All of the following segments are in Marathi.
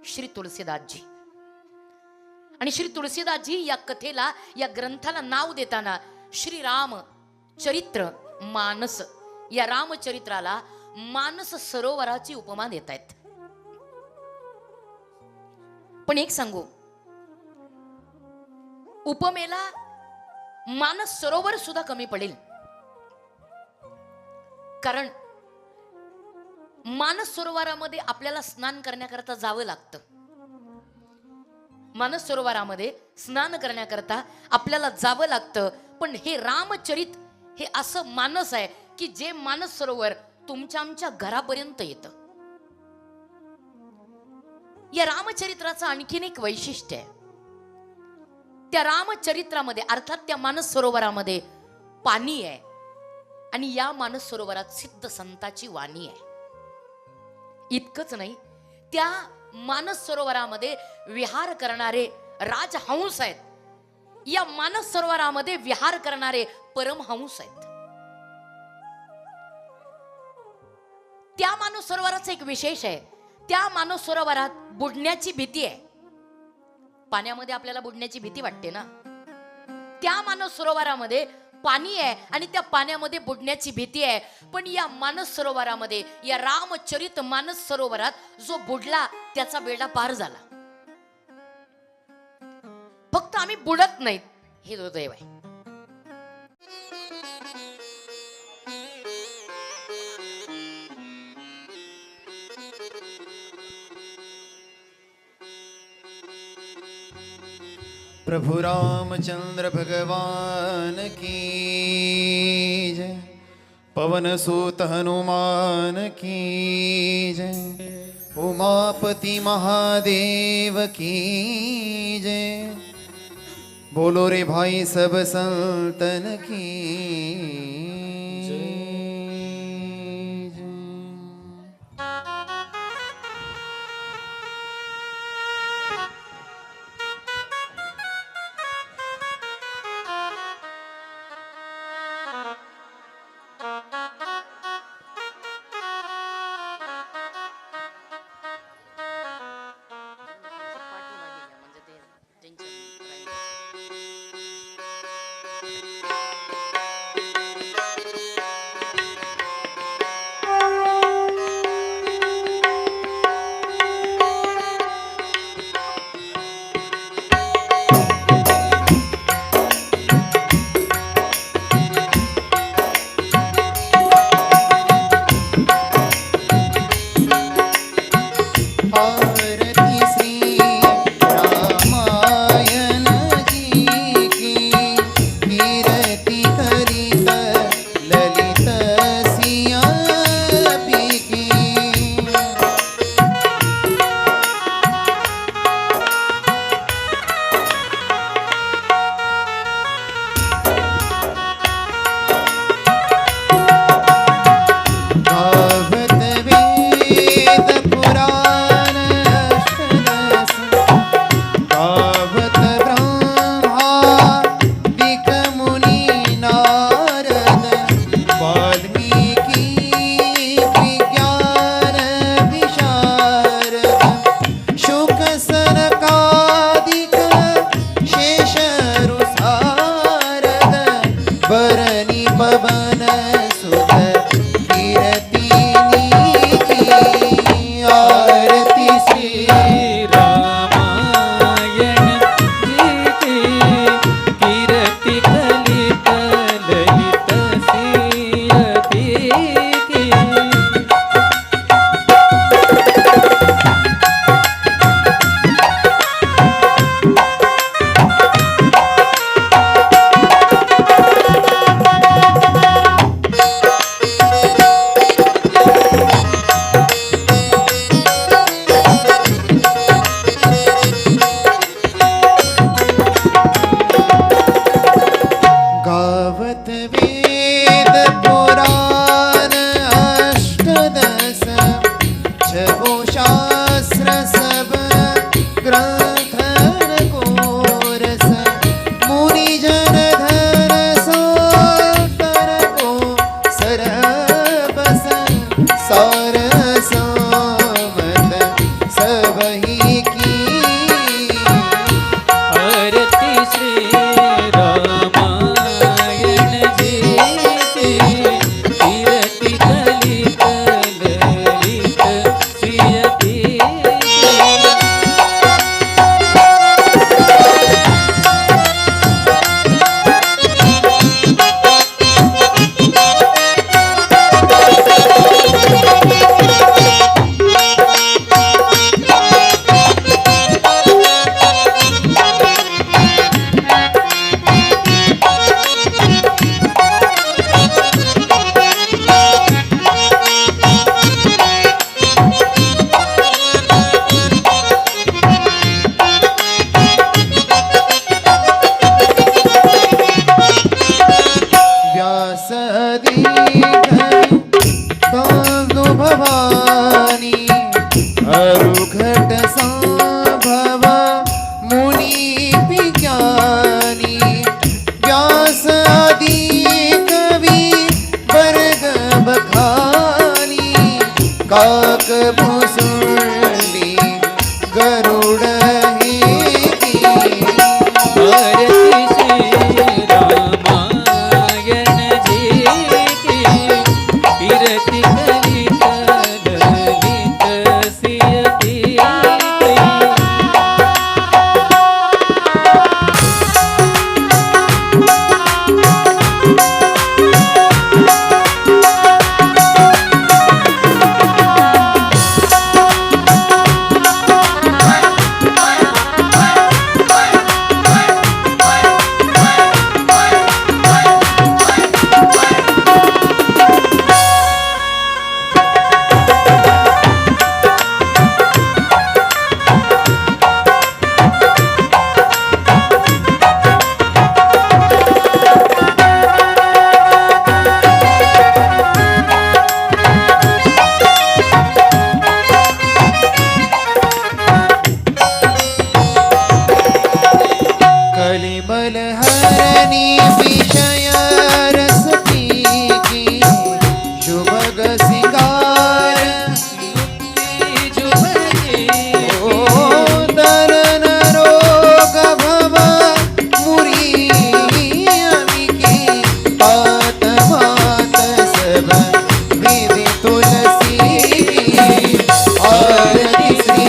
श्री तुलसीदासजी. आणि श्री तुलसीदासजी या कथेला, या ग्रंथाला नाव देताना श्री राम चरित्र मानस, या रामचरित्राला मानस सरोवराची उपमा देत आहेत. पण एक सांगू, उपमेला मानस सरोवर सुद्धा कमी पडेल. कारण मानस सरोवरामध्ये आपल्याला स्नान करण्याकरता जावं लागतं. मानस सरोवरामध्ये स्नान करण्याकरता आपल्याला जावं लागतं. पण हे रामचरित हे असं मानस आहे की जे मानस सरोवर तुमच्या आमच्या घरापर्यंत येतं. या रामचरित्राचं आणखीन एक वैशिष्ट्य आहे. त्या रामचरित्रामध्ये अर्थात त्या मानस सरोवरामध्ये पाणी आहे आणि या मानस सरोवरात सिद्ध संताची वाणी आहे. इतकंच नाही, त्या मानस सरोवरामध्ये विहार करणारे राजहंस आहेत. या मानस सरोवरामध्ये विहार करणारे परमहंस आहेत. त्या मानस सरोवराचं एक विशेष आहे, त्या मानस सरोवरात बुडण्याची भीती आहे. पाण्यामध्ये आपल्याला बुडण्याची भीती वाटते ना. त्या मानस सरोवरामध्ये पाणी आहे आणि त्या पाण्यामध्ये बुडण्याची भीती आहे. पण या मानस सरोवरामध्ये, या रामचरित मानस सरोवरात जो बुडला त्याचा बेडा पार झाला. फक्त आम्ही बुडत नाहीत, हे दुर्दैव आहे. प्रभु रामचंद्र भगवान की जय, पवन सुत हनुमान की जय, उमापति महादेव की जय, बोलो रे भाई सब संतन की जय। की आरती श्री रामायण जी की कीर्ति कलित ललित श्रीयती व्यासदीघ भवानी अरुघट संभव मुनि विज्ञानी व्यासदी कवि वर्ग बखानी काक भूसुंडी गरुड़ हेती आरती श्री रामायण जी की कीर्ति कलित ललित श्रीयती कलिबल हरनी विषय रसती की शुभग सिंगार ओ दलन रोग भव मुरी अमिकी पात मात सब विधि तुलसी आरती श्री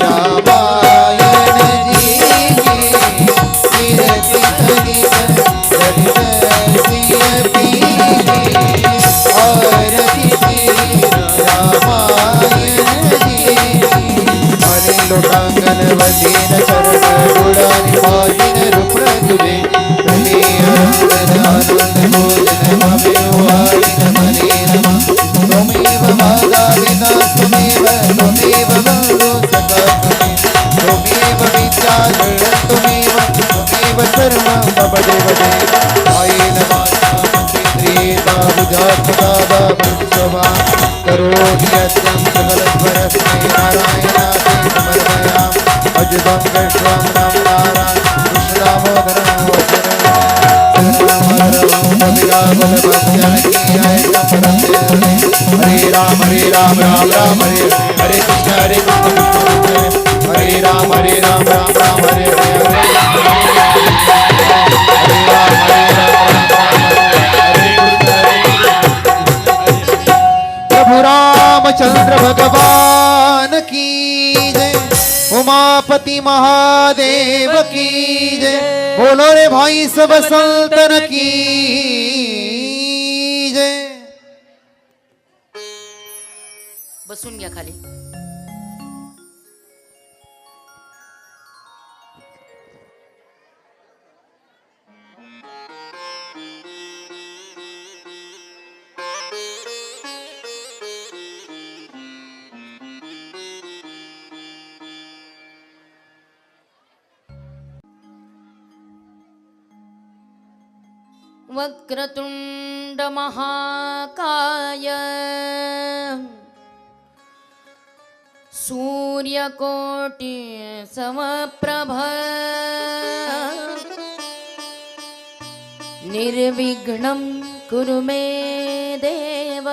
रामायण जी की कीर्ति कलित ललित श्रीयती आरती श्री रामायण जी हरे लोटांगन वदीन चरण गुणानि पाजिन रुप्र तुले हरे अरंगन आनंद भोजन भवे वारिन हरे नमः त्वमेव माता पिता त्वमेव बन्धु सखा त्वमेव विद्या जगत् त्वमेव सर्वं मम देवते आयेन वाचा मंत्रिता बुद्धात्मका भवत्सवा करोति यत्नं सकलस्वरस्मै नारायणाते समर्पयामि अजबं कृष्णं राम नारायण कृष्णदामोदरं वचनं हरे राम राम राम हरे हरे कृष्ण कृष्ण हरे राम राम राम हरे हरे प्रभु रामचंद्र भगवान की जय उमापति महादेव की जय बोलो रे भाई सब संतन की जय बसून घ्या खाली. वक्रतुंड महाकाय सूर्यकोटि समप्रभ निर्विघ्नं कुरु मे देव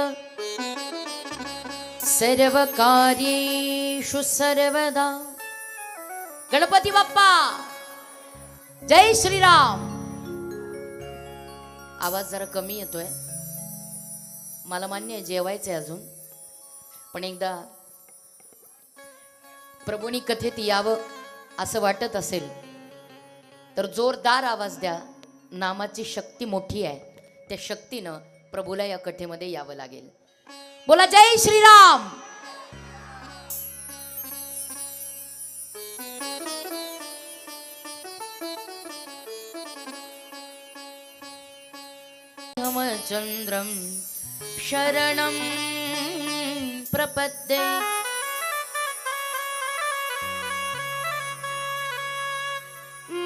सर्वकार्येषु सर्वदा गणपती बाप्पा जय श्रीराम. आवाज जरा कमी येतोय, मला मान्य आहे जेवायचंय अजून, पण एकदा प्रभूनी कथेत यावं असं वाटत असेल तर जोरदार आवाज द्या. नामाची शक्ती मोठी आहे, त्या शक्तीनं प्रभूला या कथेमध्ये यावं लागेल. बोला जय श्रीराम. रामचंद्रं शरणं प्रपद्ये.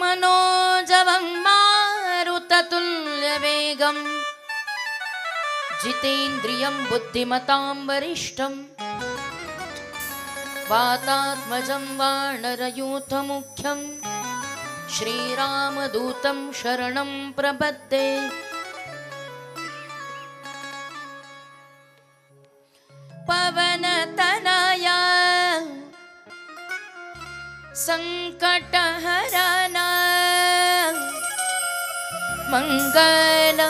मनोजवं मारुततुल्यवेगं जितेन्द्रियं बुद्धिमतां वरिष्ठं वातात्मजं वानरयूथमुख्यं श्रीरामदूतं शरणं प्रपद्ये. पवनतनया संकटहरना मंगल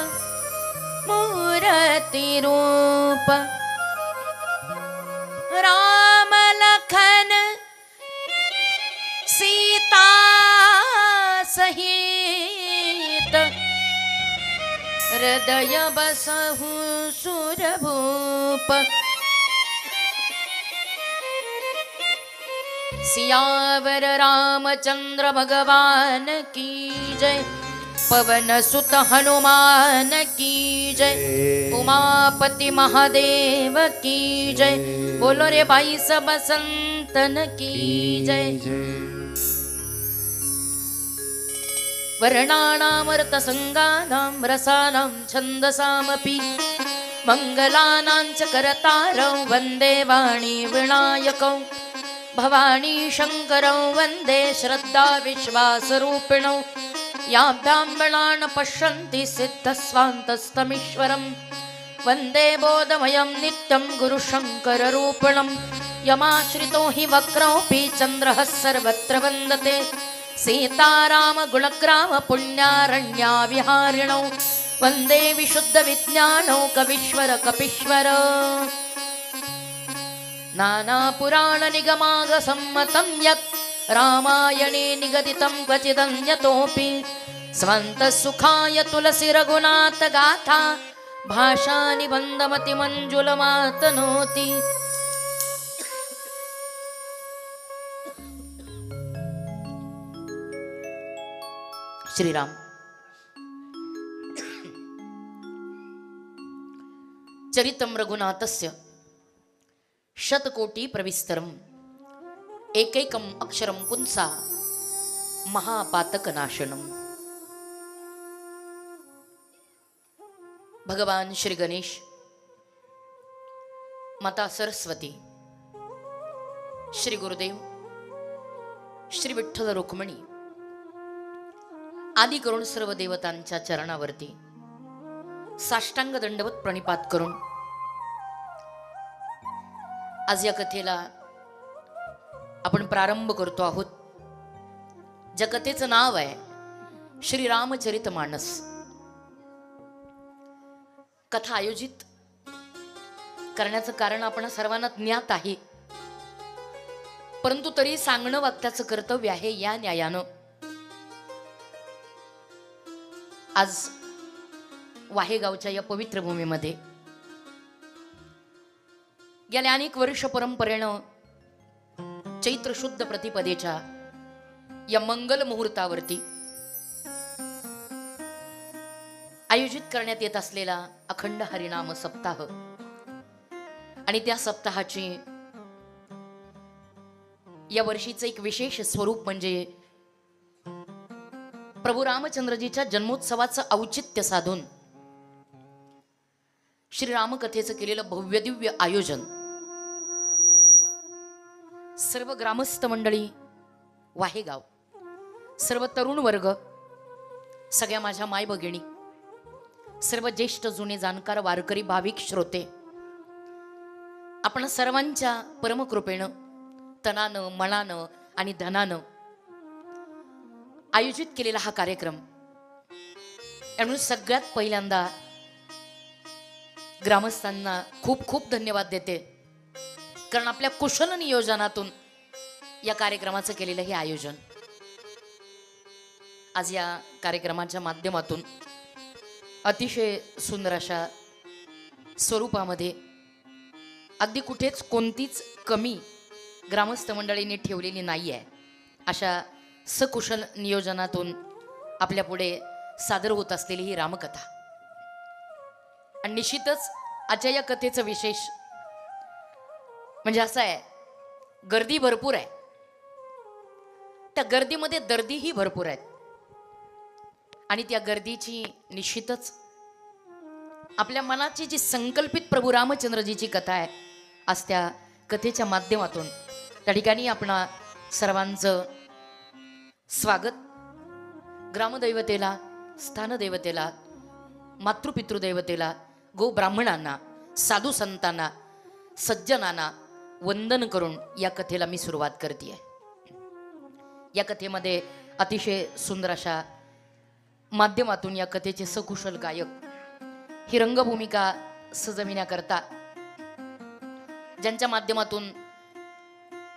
मूर्तिरूप राम लखन सीता सहित हृदय बसहु सुरभूप. सियावर रामचंद्र भगवान की जय. पवन सुत हनुमान की जय. उमापति महादेव की जय. बोलो रे भाई सब संतन की जय. वर्णानामृत संगानां रसानां छन्दसामपि मंगलानां च करतारं वन्दे वाणी विनायकं. भवानी शंकरं वन्दे श्रद्धा विश्वासरूपिणौ. या ब्राह्मणान् पश्यन्ति सिद्धस्वान्तस्तमीश्वरं वन्दे बोधमयं नित्यं गुरुशङ्कररूपिणं. यमाश्रितो हि वक्रोऽपि चन्द्रः सर्वत्र वन्दते. सीताराम गुणग्राम पुण्यारण्या विहारिणौ वन्दे विशुद्धविज्ञानौ कवीश्वर कपीश्वर. नानापुराण निगमाग सम्मतं यत् रामायणे निगदितं क्वचिदन्यतोऽपि. स्वन्तसुखाय तुलसी रघुनाथ गाथा भाषा निबन्धमति मञ्जुलमातनोति. श्रीराम. चरितं रघुनाथस्य शतकोटी प्रविस्तरम एकैकम अक्षरम पुंसा महापातक नाशनम. भगवान श्री गणेश, माता सरस्वती, श्री गुरुदेव, श्री विठ्ठल रुक्मिणी आदी करून सर्व देवतांच्या चरणावरती साष्टांग दंडवत प्रणिपात करून आज या कथेला आपण प्रारंभ करतो आहोत. ज्या कथेचं नाव आहे श्री रामचरितमानस. कथा आयोजित करण्याचं कारण आपण सर्वांना ज्ञात आहे, परंतु तरी सांगणं वाक्याचं कर्तव्य आहे. या न्यायानं आज वाहेगावच्या या पवित्र भूमीमध्ये गेल्या अनेक वर्ष परंपरेनं चैत्र शुद्ध प्रतिपदेच्या या मंगल मुहूर्तावरती आयोजित करण्यात येत असलेला अखंड हरिनाम सप्ताह आणि त्या सप्ताहाची या वर्षीचं एक विशेष स्वरूप म्हणजे प्रभू रामचंद्रजीच्या जन्मोत्सवाचं औचित्य साधून श्रीराम कथेचं केलेलं भव्य दिव्य आयोजन. सर्व ग्रामस्थ मंडळी, वाहेगाव, सर्व तरुण वर्ग, सगळ्या माझ्या माय भगिनी, सर्व ज्येष्ठ जुने जाणकार वारकरी भाविक श्रोते, आपण सर्वांच्या परमकृपेनं तनानं मनानं आणि धनानं आयोजित केलेला हा कार्यक्रम, म्हणून सगळ्यात पहिल्यांदा ग्रामस्थांना खूप खूप धन्यवाद देते, कारण आपल्या कुशल नियोजनातून या कार्यक्रमाचं केलेलं हे आयोजन आज या कार्यक्रमाच्या माध्यमातून अतिशय सुंदर अशा स्वरूपामध्ये, अगदी कुठेच कोणतीच कमी ग्रामस्थ मंडळींनी ठेवलेली नाही आहे, अशा सकुशल नियोजनातून आपल्या पुढे सादर होत असलेली ही रामकथा. आणि निश्चितच आजच्या या कथेचं विशेष म्हणजे असं आहे, गर्दी भरपूर आहे, त्या गर्दीमध्ये दर्दीही भरपूर आहेत, आणि त्या गर्दीची निश्चितच आपल्या मनाची जी संकल्पित प्रभू रामचंद्रजीची कथा आहे, आज त्या कथेच्या माध्यमातून त्या ठिकाणी आपणा सर्वांचं स्वागत. ग्रामदैवतेला, स्थानदैवतेला, मातृपितृदैवतेला, गो ब्राह्मणांना, साधू संतांना, सज्जनांना वंदन करून या कथेला मी सुरुवात करते. या कथेमध्ये अतिशय सुंदर अशा माध्यमातून या कथेचे सकुशल गायक ही रंगभूमिका सजविण्याकरता, ज्यांच्या माध्यमातून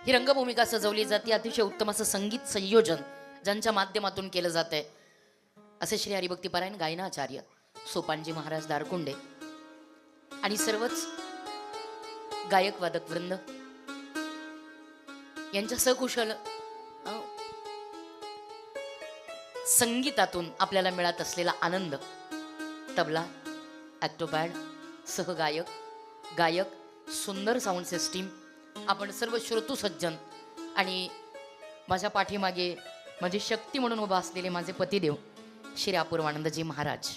ही रंगभूमिका सजवली जाते, अतिशय उत्तम असं संगीत संयोजन ज्यांच्या माध्यमातून केलं जातंय, असे श्री हरिभक्तीपरायण गायनाचार्य सोपानजी महाराज दारकुंडे आणि सर्वच गायक वादक वृंद यांच्या सकुशल संगीतातून आपल्याला मिळत असलेला आनंद, तबला, ॲक्टोपॅड, सहगायक, गायक, सुंदर साऊंड सिस्टीम, आपण सर्व श्रोतू सज्जन आणि माझ्या पाठीमागे माझी शक्ती म्हणून उभा असलेले माझे पतिदेव श्री अपूर्वानंदजी महाराज,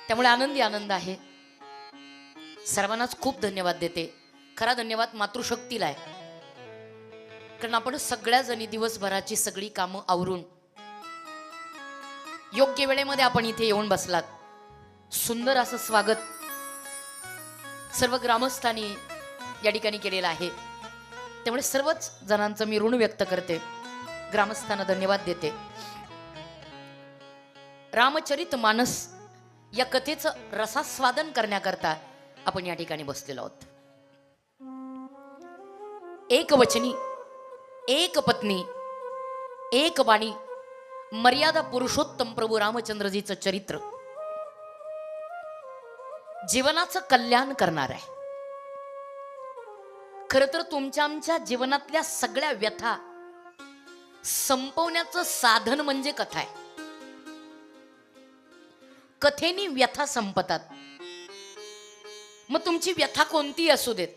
त्यामुळे आनंदी आनंद आहे. सर्वांनाच खूप धन्यवाद देते. खरा धन्यवाद मातृशक्तीला आहे, कारण आपण सगळ्या जणी दिवसभराची सगळी कामं आवरून योग्य वेळेमध्ये आपण इथे येऊन बसलात. सुंदर असं स्वागत सर्व ग्रामस्थांनी या ठिकाणी केलेलं आहे, त्यामुळे सर्वच जणांचं मी ऋण व्यक्त करते, ग्रामस्थांना धन्यवाद देते. रामचरित मानस या कथेचं रसास्वादन करण्याकरता आपण या ठिकाणी बसलेलो आहोत. एक वचनी, एक पत्नी, एक वाणी, मर्यादा पुरुषोत्तम प्रभू रामचंद्रजीचं चरित्र जीवनाचं कल्याण करणार आहे. खर तर तुमच्या आमच्या जीवनातल्या सगळ्या व्यथा संपवण्याचं साधन म्हणजे कथा आहे. कथेनी व्यथा संपतात. मग तुमची व्यथा कोणती असू देत,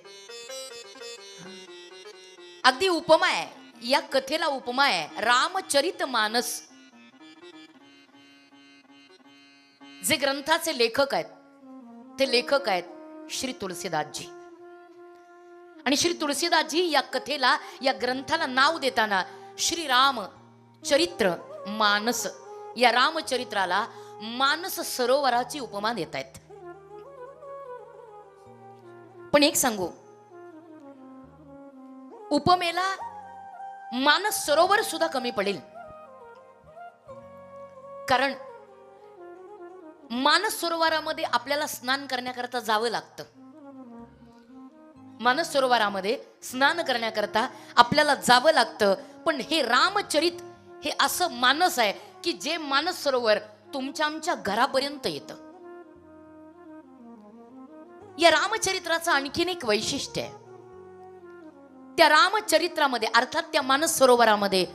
अगदी उपमा आहे, या कथेला उपमा आहे रामचरित मानस. जे ग्रंथाचे लेखक आहेत ते लेखक आहेत श्री तुलसीदासजी, आणि श्री तुलसीदासजी या कथेला, या ग्रंथाला नाव देताना श्री राम चरित्र मानस, या रामचरित्राला मानस सरोवराची उपमा देत आहेत. पण एक सांगू, उपमेला मानस सरोवर सुद्धा कमी पडेल, कारण मानस सरोवरामध्ये आपल्याला स्नान करण्याकरता जावं लागतं. मानस सरोवरामध्ये स्नान करण्याकरता आपल्याला जावं लागतं. पण हे रामचरित हे असं मानस आहे की जे मानस सरोवर तुमच्या आमच्या घरापर्यंत येतं. या रामचरित्राचं आणखीन एक वैशिष्ट्य आहे. त्या रामचरित्रामध्ये अर्थात त्या मानस सरोवरामध्ये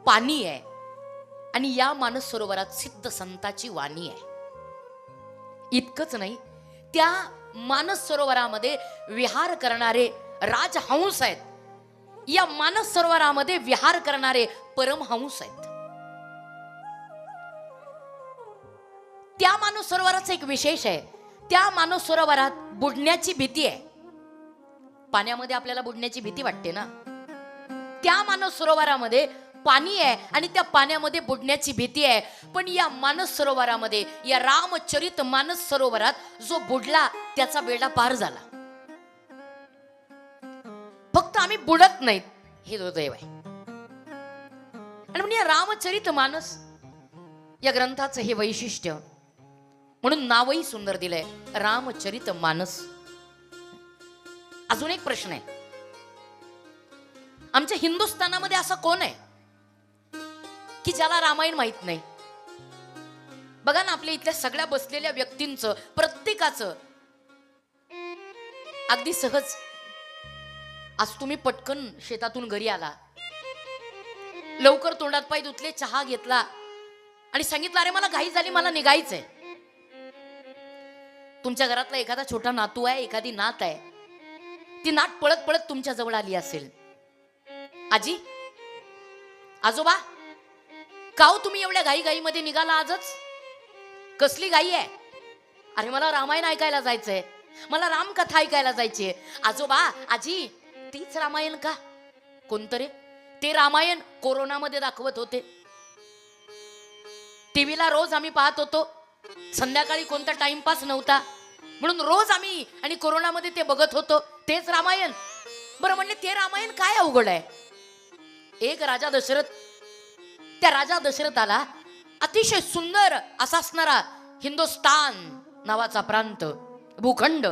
पाणी आहे, आणि या मानस सरोवरात सिद्ध संताची वाणी आहे. इतकंच नाही, त्या मानस सरोवरामध्ये विहार करणारे राजहंस आहेत, या मानस सरोवरामध्ये विहार करणारे परमहंस आहेत. त्या मानस सरोवराचं एक विशेष आहे, त्या मानस सरोवरात बुडण्याची भीती आहे. पाण्यामध्ये आपल्याला बुडण्याची भीती वाटते ना, त्या मानस सरोवरामध्ये पाणी आहे आणि त्या पाण्यामध्ये बुडण्याची भीती आहे. पण या मानस सरोवरामध्ये, या रामचरित मानस सरोवरात जो बुडला त्याचा बेडा पार झाला. फक्त आम्ही बुडत नाहीत, हे दुर्दैव आहे. आणि म्हणजे रामचरित मानस या ग्रंथाचं हे वैशिष्ट्य, म्हणून नावही सुंदर दिलंय, रामचरित मानस. अजून एक प्रश्न आहे, आमच्या हिंदुस्थानामध्ये असं कोण आहे की ज्याला रामायण माहित नाही? बघा ना, आपल्या इथल्या सगळ्या बसलेल्या व्यक्तींचं, प्रत्येकाचं अगदी सहज, आज तुम्ही पटकन शेतातून घरी आला, लवकर तोंडात पाय धुतले, चहा घेतला आणि सांगितलं अरे मला घाई झाली, मला निघायचंय. तुमच्या घरातला एखादा छोटा नातू आहे, एखादी नात आहे, ती नात पळत पळत तुमच्या जवळ आली असेल, आजी, आजोबा, काव तुम्ही एवढ्या घाईमध्ये निघाला आजच? कसली घाई आहे? अरे मला रामायण ऐकायला जायचंय, मला रामकथा ऐकायला जायची. आजोबा, आजी, तीच रामायण का? कोणतरे ते रामायण कोरोनामध्ये दाखवत होते, टीव्हीला रोज आम्ही पाहत होतो, संध्याकाळी कोणता टाइमपास नव्हता म्हणून रोज आम्ही आणि कोरोनामध्ये ते बघत होतो, तेच रामायण. बरं, म्हणले ते रामायण काय अवघड आहे? एक राजा दशरथ, त्या राजा दशरथाला अतिशय सुंदर असा असणारा हिंदुस्तान नावाचा प्रांत, भूखंड,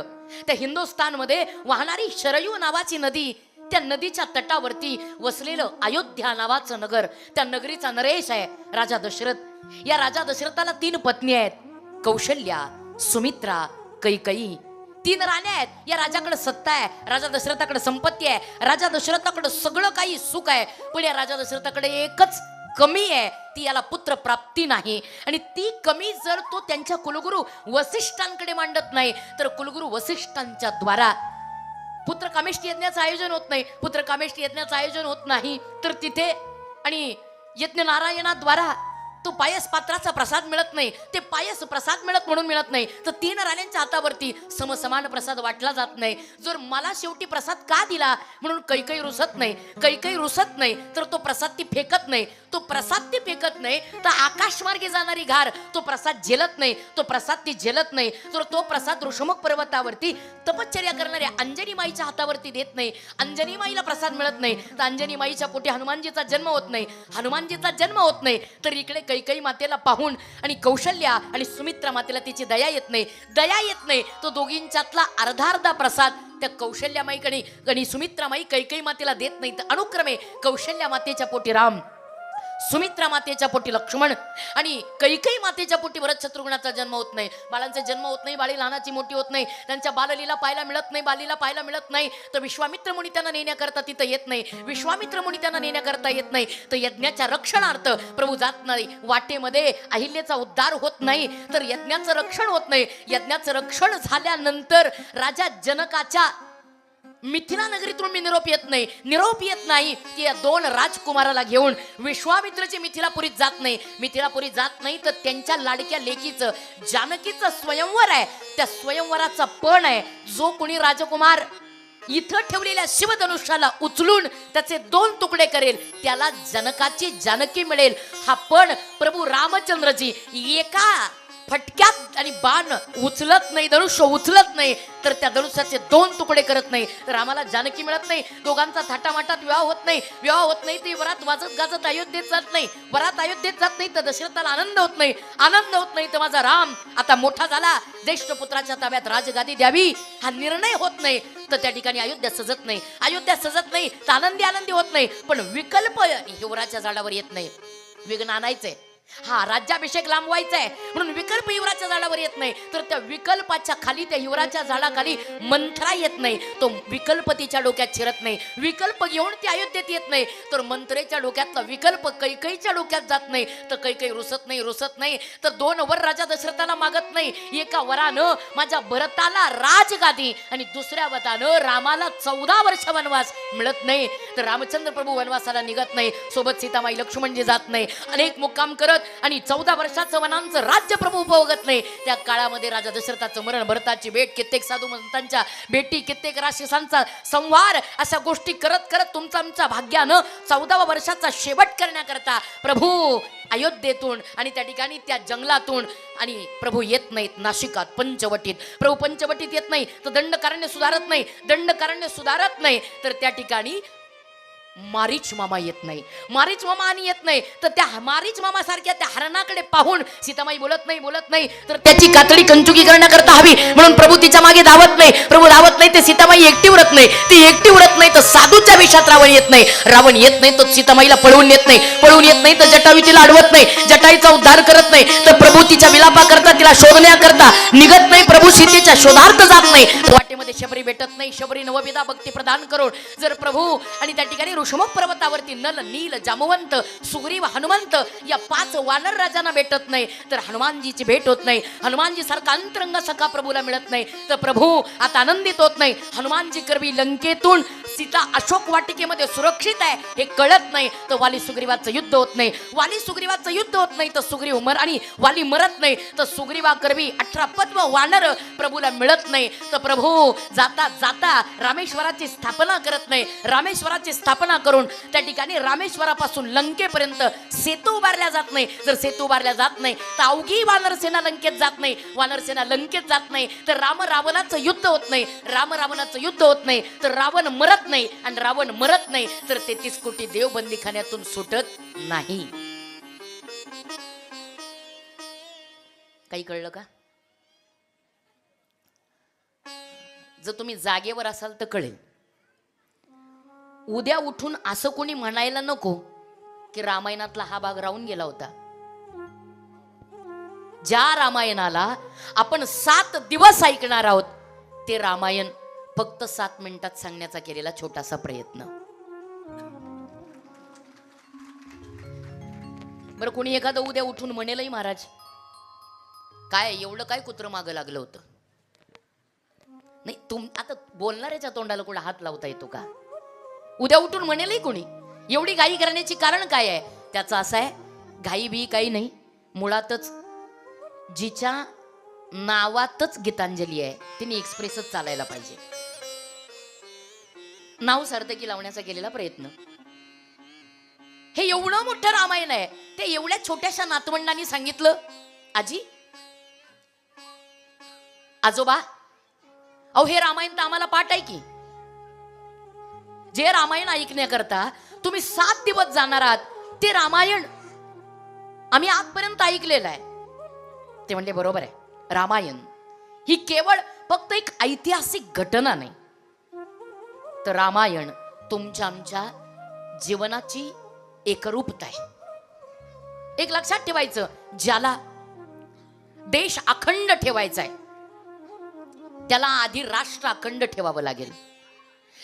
त्या हिंदुस्तानमध्ये वाहणारी शरयू नावाची नदी, त्या नदीच्या तटावरती वसलेलं अयोध्या नावाचं नगर, त्या नगरीचा नरेश आहे राजा दशरथ. या राजा दशरथाला 3 पत्नी आहेत, कौशल्या, सुमित्रा, कैकई. 3 राण्या आहेत. या राजाकडे सत्ता आहे, राजा दशरथाकडे संपत्ती आहे, राजा दशरथाकडे सगळं काही सुख आहे. पण या राजा दशरथाकडे एकच कमी आहे, ती याला पुत्र प्राप्ती नाही. आणि ती कमी जर तो त्यांच्या कुलगुरू वसिष्ठांकडे मांडत नाही, तर कुलगुरू वसिष्ठांच्या द्वारा पुत्र कामेष्टी यज्ञाचं आयोजन होत नाही. पुत्र कामेष्टी यज्ञाचं आयोजन होत नाही तर तिथे आणि यज्ञ नारायणाद्वारा तो पायस पात्राचा प्रसाद मिळत नाही. ते पायस प्रसाद मिळत म्हणून मिळत नाही, तर 3 राण्यांच्या हातावरती समसमान प्रसाद वाटला जात नाही. जर मला शेवटी प्रसाद का दिला म्हणून कैकई रुसत नाही, कैकई रुसत नाही तर तो प्रसाद ती फेकत नाही, तो प्रसाद ती फेकत नाही तर आकाशमार्गे जाणारी घार तो प्रसाद झेलत नाही, तो प्रसाद ती झेलत नाही तर तो प्रसाद ऋषमुख पर्वतावरती तपश्चर्या करणाऱ्या अंजनी माईच्या हातावरती देत नाही. अंजनी माईला प्रसाद मिळत नाही तर अंजनी माईच्या पोटी हनुमानजीचा जन्म होत नाही, हनुमानजीचा जन्म होत नाही तर इकडे कैकई मातेला पाहून आणि कौशल्या आणि सुमित्रा मातेला तिची दया येत नाही, दया येत नाही. तो दोघींच्यातला अर्धा प्रसाद त्या कौशल्या माईकडे आणि सुमित्रा माई कैकई मातेला देत नाही. तर अनुक्रमे कौशल्या मातेच्या पोटी राम, सुमित्रा मातेच्या पोटी लक्ष्मण आणि कैकई मातेच्या पोटी भरत शत्रुघ्नाचा जन्म होत नाही. बाळांचा जन्म होत नाही, बाळी लहानाची मोठी होत नाही, त्यांच्या बाललीला पाहायला मिळत नाही, बालीला पाहायला मिळत नाही. तर विश्वामित्र मुनी त्यांना नेण्याकरता तिथं येत नाही, विश्वामित्र मुनी त्यांना नेण्याकरता येत नाही. तर यज्ञाच्या रक्षणार्थ प्रभू जात नाही. वाटेमध्ये अहिल्याचा उद्धार होत नाही तर यज्ञाचं रक्षण होत नाही. यज्ञाचं रक्षण झाल्यानंतर राजा जनकाच्या मिथिला नगरीतून मी निरोप येत नाही, निरोप येत नाही की या 2 राजकुमाराला घेऊन विश्वामित्रची मिथिलापुरीत जात नाही. मिथिलापुरीत जात नाही तर त्यांच्या लाडक्या लेकीचं जानकीचं स्वयंवर आहे, त्या स्वयंवराचा पण आहे. जो कोणी राजकुमार इथं ठेवलेल्या शिवधनुष्याला उचलून त्याचे 2 तुकडे करेल त्याला जनकाची जानकी मिळेल. हा पण प्रभू रामचंद्रजी एका फटक्यात आणि बाण उचलत नाही, धनुष्य उचलत नाही तर त्या धनुष्याचे 2 तुकडे करत नाही तर आम्हाला जानकी मिळत नाही. दोघांचा थाटामाटात विवाह होत नाही, विवाह होत नाही ते वरात वाजत गाजत अयोध्येत जात नाही, वरात अयोध्येत जात नाही तर दशरथाला आनंद होत नाही, आनंद होत नाही तर माझा राम आता मोठा झाला, ज्येष्ठ पुत्राच्या ताब्यात राजगादी द्यावी हा निर्णय होत नाही. तर त्या ठिकाणी अयोध्या सजत नाही, अयोध्या सजत नाही तर आनंदी होत नाही. पण विकल्प हिवराच्या झाडावर येत नाही, विघ्न आणायचंय, हा राज्याभिषेक लांबवायचा आहे म्हणून विकल्प हिवराच्या झाडावर येत नाही तर त्या विकल्पाच्या खाली, त्या हिवराच्या झाडाखाली मंत्रा येत नाही, तो विकल्प तिच्या डोक्यात शिरत नाही. विकल्प घेऊन ती अयोध्येत येत नाही तर मंत्रेच्या डोक्यातला विकल्प कैकईच्या डोक्यात जात नाही तर कैकई रुसत नाही तर 2 वर राजा दशरथाला मागत नाही. एका वरानं माझ्या भरताला राजगादी आणि दुसऱ्या वरानं रामाला 14 वर्ष वनवास मिळत नाही तर रामचंद्र प्रभू वनवासाला निघत नाही, सोबत सीतामाई लक्ष्मणजी जात नाही. अनेक मुक्काम करत आणि 14 वर्षाचं वनांचं राज्य प्रभू उपभोगत नाही. त्या काळामध्ये राजा दशरथाचं मरण, भरताची भेट, कित्येक साधू संतांच्या भेटी, कित्येक राक्षसांचा संवार, अशा गोष्टी करत करत तुमचं आमच्या भाग्यानं 14व्या वर्षाचा शेवट करण्याकरता प्रभू अयोध्येतून आणि त्या ठिकाणी त्या जंगलातून आणि प्रभू येत नाहीत नाशिकात, पंचवटीत. प्रभू पंचवटीत येत नाही तर दंडकारण्य सुधारत नाही, दंडकारण्य सुधारत नाही तर त्या ठिकाणी मारीच मामा येत नाही. मारीच मामा आणि येत नाही तर त्या मारीच मामा सारख्या त्या हरणाकडे पाहून सीतामाई बोलत नाही तर त्याची कातडी कंचुकी करण्याकरता हवी म्हणून प्रभू तिच्या मागे धावत नाही. प्रभू धावत नाही ते सीतामाई एकटी उरत नाही. ती एकटी उरत नाही तर साधूच्या वेशात रावण येत नाही. रावण येत नाही तर सीतामाईला पळवून येत नाही. पळवून येत नाही तर जटायू तिला अडवत नाही. जटाईचा उद्धार करत नाही तर प्रभू तिच्या विलापा करता तिला शोधण्याकरता निघत नाही. प्रभू सीतेच्या शोधार्थ जात नाही. वाटेमध्ये शबरी भेटत नाही. शबरी नवविधा भक्ती प्रदान करून जर प्रभू आणि त्या ठिकाणी ऋषमोक पर्वतावरती नल नील जामवंत सुग्रीव हनुमंत या 5 वानर राजांना भेटत नाही तर हनुमानजीची भेट होत नाही. हनुमानजी सारखा अंतरंग सखा प्रभूला मिळत नाही तर प्रभू आता आनंदित होत नाही. हनुमानजी करवी लंकेतून सीता अशोक वाटिकेमध्ये सुरक्षित आहे हे कळत नाही तर वाली सुग्रीवाचं युद्ध होत नाही. वाली सुग्रीवाचं युद्ध होत नाही तर सुग्रीव आणि वाली मरत नाही तर सुग्रीवा करवी 18 पद्म वानर प्रभूला मिळत नाही तर प्रभू जाता जाता रामेश्वराची स्थापना करत नाही. रामेश्वराची स्थापना करून त्या ठिकाणी रामेश्वरापासून लंकेपर्यंत सेतू उभारल्या जात नाही. जर सेतू उभारल्या जात नाही तर अवघी वानरसेना लंकेत जात नाही. वानरसेना लंकेत जात नाही तर रावणाचं युद्ध होत नाही. रावणाचं युद्ध होत नाही तर रावण मरत नाही आणि रावण मरत नाही तर 33 कोटी देव बंदीखान्यातून सुटत नाही. काही कळलं का? जर तुम्ही जागेवर असाल तर कळेल. उद्या उठून असं कोणी म्हणायला नको की रामायणातला हा भाग राहून गेला होता. ज्या रामायणाला आपण 7 दिवस ऐकणार आहोत ते रामायण फक्त 7 मिनिटात सांगण्याचा केलेला छोटासा प्रयत्न. बरं कोणी एखादं उद्या उठून म्हणेलही महाराज काय एवढं काय कुत्रं मागं लागलं होतं. नाही आता बोलणाऱ्याच्या तोंडाला कुठे हात लावता येतो का? उद्या उठून म्हणेलही कोणी एवढी घाई करण्याची कारण काय आहे? त्याचं असं आहे घाई बी काही नाही. मुळातच जिच्या नावातच गीतांजली आहे तिने एक्सप्रेसच चालायला पाहिजे. नाव सार्थकी लावण्याचा केलेला प्रयत्न. हे एवढं मोठं रामायण आहे ते एवढ्या छोट्याशा नातवंडांनी सांगितलं. आजी आजोबा अहो हे रामायण तर आम्हाला पाठ आहे की. जे रामायण ऐकण्याकरता तुम्ही 7 दिवस जाणार आहात ते रामायण आम्ही आजपर्यंत ऐकलेलं आहे. ते म्हणले बरोबर आहे. रामायण ही केवळ फक्त एक ऐतिहासिक घटना नाही तर रामायण तुमच्या आमच्या जीवनाची एकरूपता आहे. एक लक्षात ठेवायचं ज्याला देश अखंड ठेवायचा आहे त्याला आधी राष्ट्र अखंड ठेवावं लागेल.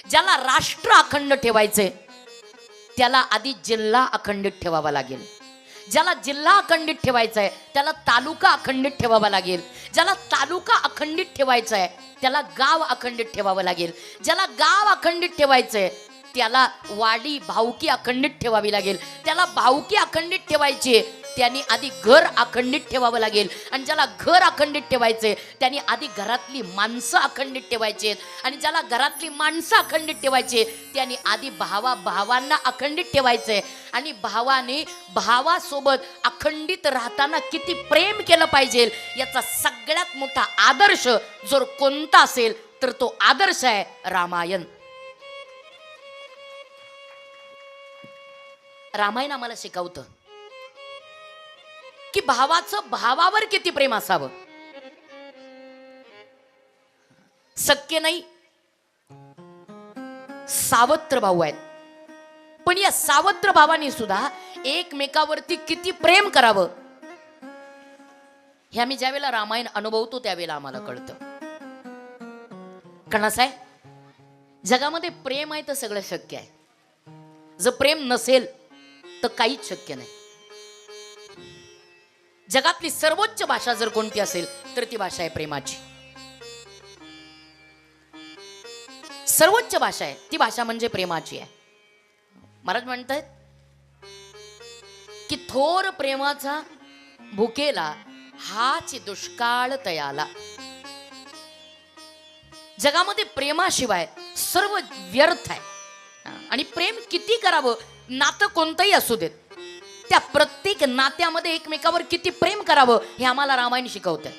ज्याला राष्ट्र अखंड ठेवायचंय त्याला आधी जिल्हा अखंडित ठेवावा लागेल. ज्याला जिल्हा अखंडित ठेवायचा आहे त्याला तालुका अखंडित ठेवावा लागेल. ज्याला तालुका अखंडित ठेवायचा आहे त्याला गाव अखंडित ठेवावं लागेल. ज्याला गाव अखंडित ठेवायचंय त्याला वाडी भावकी अखंडित ठेवावी लागेल. त्याला भावकी अखंडित ठेवायची त्यांनी आधी घर अखंडित ठेवावं लागेल. आणि ज्याला घर अखंडित ठेवायचे त्यांनी आधी घरातली माणसं अखंडित ठेवायचे. आणि ज्याला घरातली माणसं अखंडित ठेवायचे त्यांनी आधी भावांना अखंडित ठेवायचे. आणि भावाने भावासोबत अखंडित राहताना किती प्रेम केलं पाहिजे याचा सगळ्यात मोठा आदर्श जर कोणता असेल तर तो आदर्श आहे रामायण. रामायण आम्हाला शिकवतं की भावाचं भावावर किती प्रेम असावं. सख्य नाही सावत्र भाऊ आहेत पण या सावत्र भावाने सुद्धा एकमेकावरती किती प्रेम करावं हे आम्ही ज्यावेळेला रामायण अनुभवतो त्यावेळेला आम्हाला कळतं. कारण असं आहे जगामध्ये प्रेम आहे तर सगळं शक्य आहे. जर प्रेम नसेल तर काहीच शक्य नाही. जगातली सर्वोच्च भाषा जर कोणती असेल तर ती भाषा आहे प्रेमाची. सर्वोच्च भाषा आहे ती भाषा म्हणजे प्रेमाची आहे. महाराज म्हणतात की थोर प्रेमाचा भुकेला हाच दुष्काळ तयाला. जगामध्ये प्रेमाशिवाय सर्व व्यर्थ आहे. आणि प्रेम किती करावं नातं कोणतंही असू देत त्या प्रत्येक नात्यामध्ये एकमेकावर किती प्रेम करावं हे आम्हाला रामायण शिकवतंय.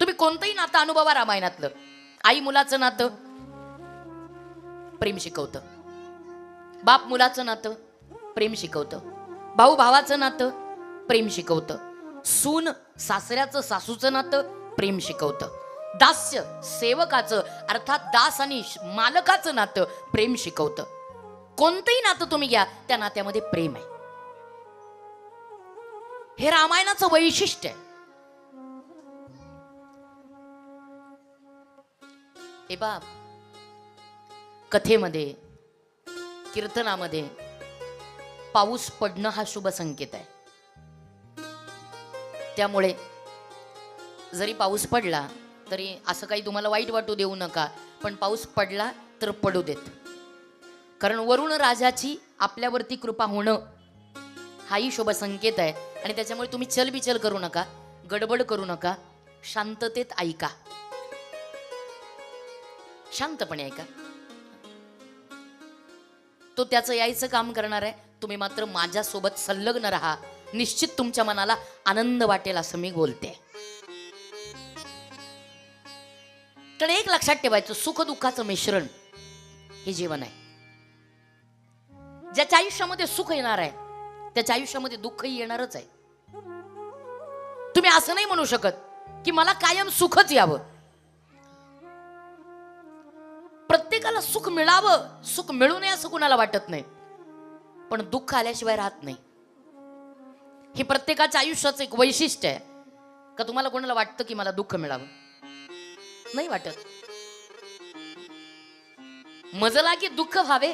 तुम्ही कोणतंही नातं अनुभवा रामायणातलं. आई मुलाचं नातं प्रेम शिकवतं. बाप मुलाचं नातं प्रेम शिकवतं, भाऊ भावाचं नातं प्रेम शिकवतं, सून सासऱ्याचं सासूचं नातं प्रेम शिकवतं, दास्य सेवकाचं अर्थात दास आणि मालकाचं नातं प्रेम शिकवतं. कोणतंही नातं तुम्ही घ्या, त्या नात्यामध्ये प्रेम आहे. हे रामायणाचं वैशिष्ट्य आहे. हे बाप, कथेमध्ये कीर्तनामध्ये पाऊस पडणं हा शुभ संकेत आहे. त्यामुळे जरी पाऊस पडला तरी असं काही तुम्हाला वाईट वाटू देऊ नका, पण पाऊस पडला तर पडू देत. कारण वरुण राजाची आपल्यावरती कृपा होणं हाही शुभ संकेत आहे. आणि त्याच्यामुळे तुम्ही चलबिचल करू नका, गडबड करू नका, शांततेत ऐका, शांतपणे ऐका. तो त्याचं यायचं काम करणार आहे, तुम्ही मात्र माझ्यासोबत संलग्न राहा. निश्चित तुमच्या मनाला आनंद वाटेल असं मी बोलते. तर एक लक्षात ठेवायचं, सुख दुःखाचं मिश्रण हे जीवन आहे. ज्याच्या आयुष्यामध्ये सुख येणार आहे त्याच्या आयुष्यामध्ये दुःखही येणारच आहे. तुम्ही असं नाही म्हणू शकत की मला कायम सुखच यावं. प्रत्येकाला सुख मिळावं, सुख मिळू नये असं कुणाला वाटत नाही, पण दुःख आल्याशिवाय राहत नाही. हे प्रत्येकाच्या आयुष्याचं एक वैशिष्ट्य आहे. का तुम्हाला कोणाला वाटतं की मला दुःख मिळावं? नाही वाटत. मजला की दुःख व्हावे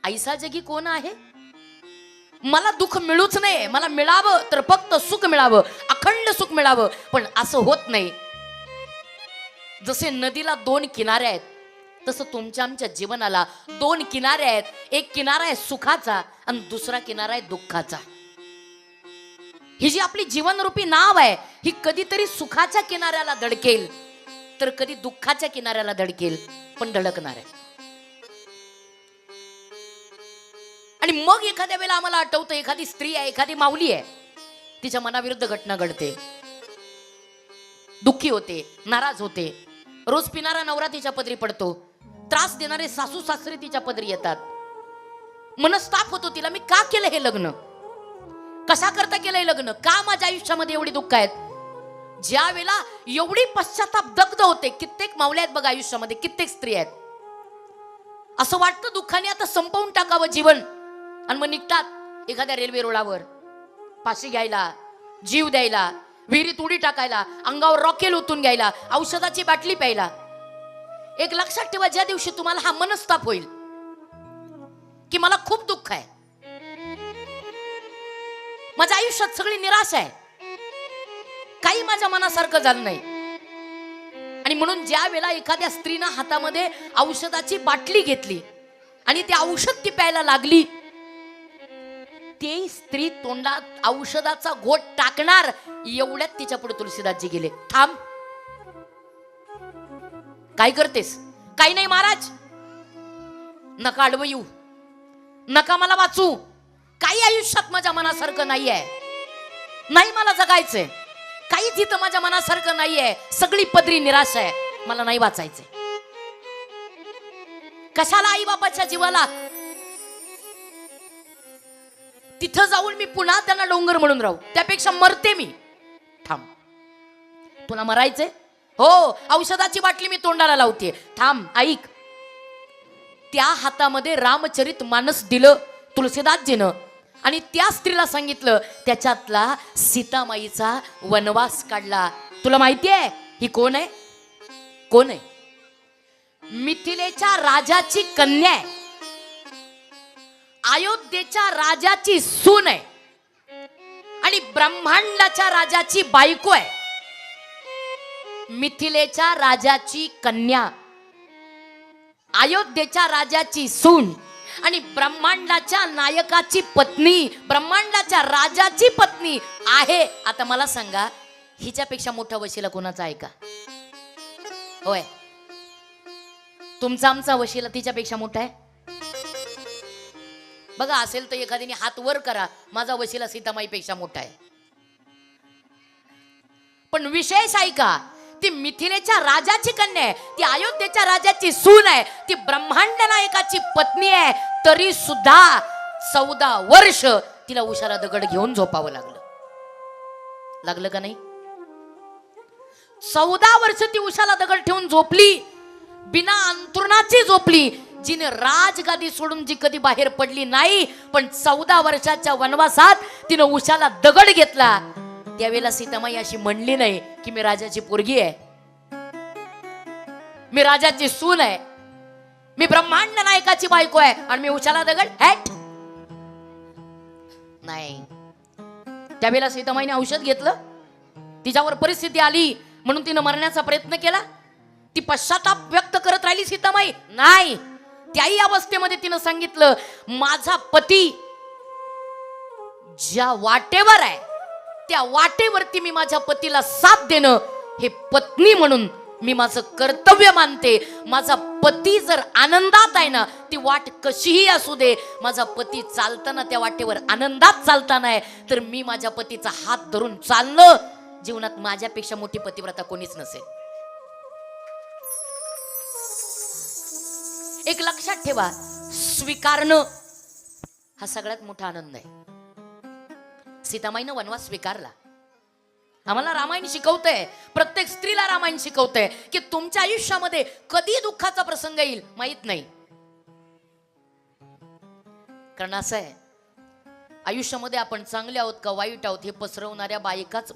ऐसा जगी कोण आहे. मला दुःख मिळूच नये, मला मिळावं तर फक्त सुख मिळावं, अखंड सुख मिळावं. पण असं होत नाही. जसे नदीला दोन किनारे आहेत तसं तुमच्या आमच्या जीवनाला दोन किनारे आहेत. एक किनारा आहे सुखाचा आणि दुसरा किनारा आहे दुःखाचा. ही जी आपली जीवनरूपी नाव आहे ही कधीतरी सुखाच्या किनाऱ्याला धडकेल तर कधी दुःखाच्या किनाऱ्याला धडकेल, पण धडकणार आहे. आणि मग एखाद्या वेळेला आम्हाला आठवतं, एखादी स्त्री आहे, एखादी माऊली आहे, तिच्या मनाविरुद्ध घटना घडते, दुःखी होते, नाराज होते. रोज पिणारा नवरा तिच्या पदरी पडतो, त्रास देणारे सासू सासरे तिच्या पदरी येतात. मनस्ताप होतो तिला, मी का केलं हे लग्न, कशा करता केलं हे लग्न, का माझ्या आयुष्यामध्ये एवढी दुःख आहेत. ज्या वेळेला एवढी पश्चाताप दग्ध होते, कित्येक मावल्या आहेत बघा आयुष्यामध्ये, कित्येक स्त्री आहेत, असं वाटतं दुःखाने आता संपवून टाकावं जीवन. आणि मग निघतात एखाद्या रेल्वे रुळावर फाशी घ्यायला, जीव द्यायला, विहिरीत उडी टाकायला, अंगावर रॉकेल ओतून घ्यायला, औषधाची बाटली प्यायला. एक लक्षात ठेवा, ज्या दिवशी तुम्हाला हा मनस्ताप होईल की मला खूप दुःख आहे, माझ्या आयुष्यात सगळी निराशा आहे, काही माझ्या मनासारखं झालं नाही, आणि म्हणून ज्या वेळेला एखाद्या स्त्रीनं हातामध्ये औषधाची बाटली घेतली आणि ते औषध ती प्यायला लागली, ती स्त्री तोंडात औषधाचा घोट टाकणार एवढ्यात तिच्या पुढे तुलसीदासजी गेले. थांब, काय करतेस? काही नाही महाराज, नका आडवं येऊ, नका मला वाचू, काही आयुष्यात माझ्या मनासारखं नाही आहे, नाही मला जगायचंय, काहीच इथं माझ्या मनासारखं नाहीये, सगळी पदरी निराशा आहे, मला नाही वाचायचंय. कशाला आई बापाच्या जीवाला तिथं जाऊन मी पुन्हा त्यांना डोंगर म्हणून राहू, त्यापेक्षा मरते मी. थांब, तुला मरायचंय? हो, औषधाची बाटली मी तोंडाला लावते, थांब ऐक. त्या हातामध्ये रामचरित मानस दिलं तुलसीदासजीनं आणि त्या स्त्रीला सांगितलं, त्याच्यातला सीतामाईचा वनवास काढला. तुला माहिती आहे ही कोण आहे? कोण आहे? मिथिलेच्या राजाची कन्या आहे, अयोध्येच्या राजाची सून आहे आणि ब्रह्मांडाच्या राजाची बायको आहे. मिथिलेच्या राजाची कन्या, अयोध्येच्या राजाची सून आणि ब्रह्मांडाच्या नायकाची पत्नी, ब्रह्मांडाच्या राजाची पत्नी आहे. आता मला सांगा, हिच्यापेक्षा मोठा वशिला कोणाचा आहे का? होय, तुमचा आमचा वशिला तिच्यापेक्षा मोठा आहे? बघा, असेल तर एखाद्याने हात वर करा, माझा वशिला सीतामाईपेक्षा मोठा आहे. पण विशेष आहे का, ती मिथिलेच्या राजाची कन्या आहे, ती अयोध्येच्या राजाची सून आहे, ती ब्रह्मांड नायकाची पत्नी आहे, तरी सुद्धा 14 वर्ष तिला उशाला दगड घेऊन झोपावं लागलं का नाही? 14 वर्ष ती उशाला दगड ठेवून झोपली, बिना अंथरुणाची झोपली. जिने राजगादी सोडून जी कधी बाहेर पडली नाही, पण 14 वर्षाच्या वनवासात तिनं उशाला दगड घेतला. त्यावेळेला सीतामाई अशी म्हणली नाही की मी राजाची पोरगी आहे, मी राजाची सून आहे, मी ब्रह्मांड नायकाची बायको आहे आणि मी उशाला दगड हॅट नाही. त्यावेळेला सीतामाईने औषध घेतलं, तिच्यावर परिस्थिती आली म्हणून तिनं मरण्याचा प्रयत्न केला. ती पश्चाताप व्यक्त करत राहिली सीतामाई नाही. त्याही अवस्थेमध्ये तिनं सांगितलं, माझा पती ज्या वाटेवर आहे त्या वाटेवरती मी माझ्या पतीला साथ देणं हे पत्नी म्हणून मी माझं कर्तव्य मानते. माझा पती जर आनंदात आहे ना, ती वाट कशीही असू दे, माझा पती चालताना त्या वाटेवर आनंदात चालताना आहे, तर मी माझ्या पतीचा हात धरून चालणं, जीवनात माझ्यापेक्षा मोठी पतिव्रता कोणीच नसेल. एक लक्षात ठेवा, स्वीकारणं हा सगळ्यात मोठा आनंद आहे. सीतामाईनं वनवास स्वीकारला. आम्हाला रामायण शिकवतंय, प्रत्येक स्त्रीला रामायण शिकवतंय की तुमच्या आयुष्यामध्ये कधी दुःखाचा प्रसंग येईल माहित नाही. कारण असं आहे, आयुष्यामध्ये आपण चांगले आहोत का वाईट आहोत हे पसरवणाऱ्या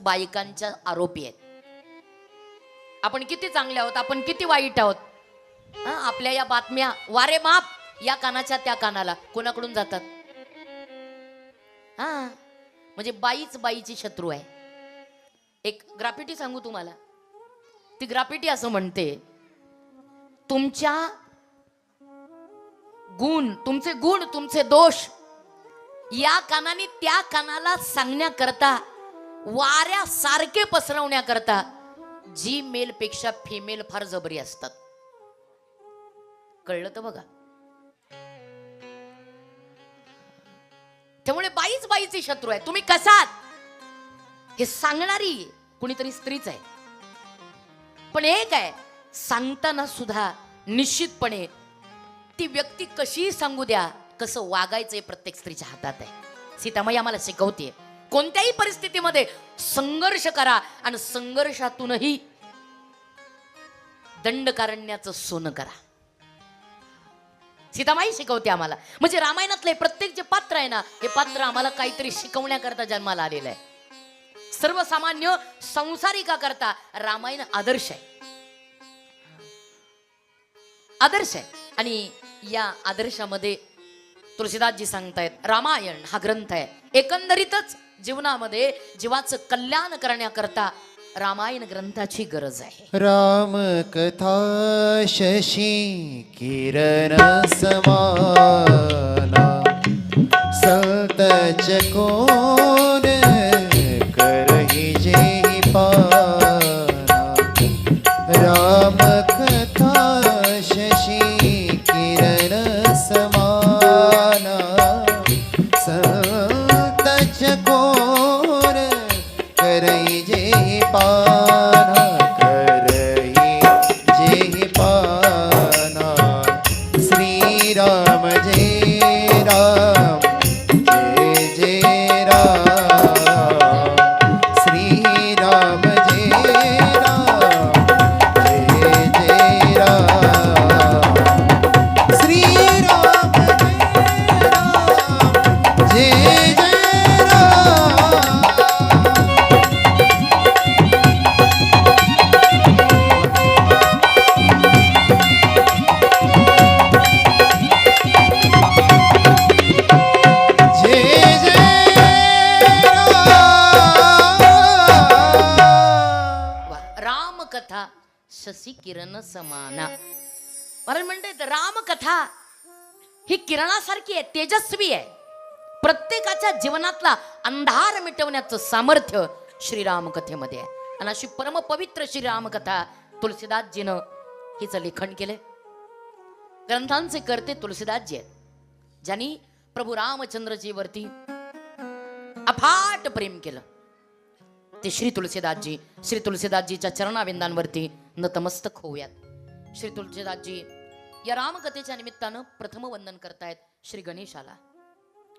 बायकांच्या आरोपी आहेत. आपण किती चांगले आहोत, आपण किती वाईट आहोत, आपल्या या बातम्या वारे माप या कानाच्या त्या कानाला कोणाकडून जातात? म्हणजे बाईच बाईची शत्रू आहे. एक ग्राफिटी सांगू तुम्हाला, ती ग्राफिटी असं म्हणते, तुमच्या गुण, तुमचे दोष या कानाने त्या कानाला सांगण्याकरता, वाऱ्यासारखे पसरवण्याकरता जी मेल पेक्षा फिमेल फार जबरी असतात. कळलं तर बघा. त्यामुळे बाईच बाईची शत्रू आहे. तुम्ही कसात हे सांगणारी कुणीतरी स्त्रीच आहे. पण एक आहे, सांगताना सुद्धा निश्चितपणे ती व्यक्ती कशी सांगू द्या, कसं वागायचंय प्रत्येक स्त्रीच्या हातात आहे. सीतामाई आम्हाला शिकवते, कोणत्याही परिस्थितीमध्ये संघर्ष करा आणि संघर्षातूनही दंडकारण्याचं सोनं करा. सीतामाई शिकवते आम्हाला. म्हणजे रामायणातले प्रत्येक जे पात्र आहे ना, हे पात्र आम्हाला काहीतरी शिकवण्याकरता जन्माला आलेलं आहे. सर्वसामान्य संसारिका करता रामायण आदर्श आहे, आदर्श आहे. आणि या आदर्शामध्ये तुलसीदासजी सांगतायत, रामायण हा ग्रंथ आहे एकंदरीतच जीवनामध्ये जीवाचं कल्याण करण्याकरता रामायण ग्रंथाची गरज आहे. राम कथा शशी किरण समाना, सतच कोन करहि जेहि पाना. राम कथा शशी किरण समाना, सतच कोन करहि जेहि पाना, करहि जेहि पाना. श्री राम जय राम, जय जय राम. श्री राम जय राम, जय जय राम. श्री राम जय राम, जय जय राम. रामकथा शशी किरण समाना. कारण म्हणते रामकथा ही किरणासारखी आहे, तेजस्वी आहे. प्रत्येकाच्या जीवनातला अंधार मिटवण्याचं सामर्थ्य श्रीरामकथेमध्ये आहे. आणि अशी परमपवित्र श्रीरामकथा तुलसीदासजीनं हिचं लेखन केलंय. ग्रंथांचे करते तुलसीदासजी आहेत, ज्यांनी प्रभू रामचंद्रजी वरती अफाट प्रेम केलं. ते श्री तुलसीदासजीच्या चरणाविंदांवरती नतमस्तक होऊयात. श्री तुलसीदासजी या रामकथेच्या निमित्तानं प्रथम वंदन करतायत श्री गणेशाला.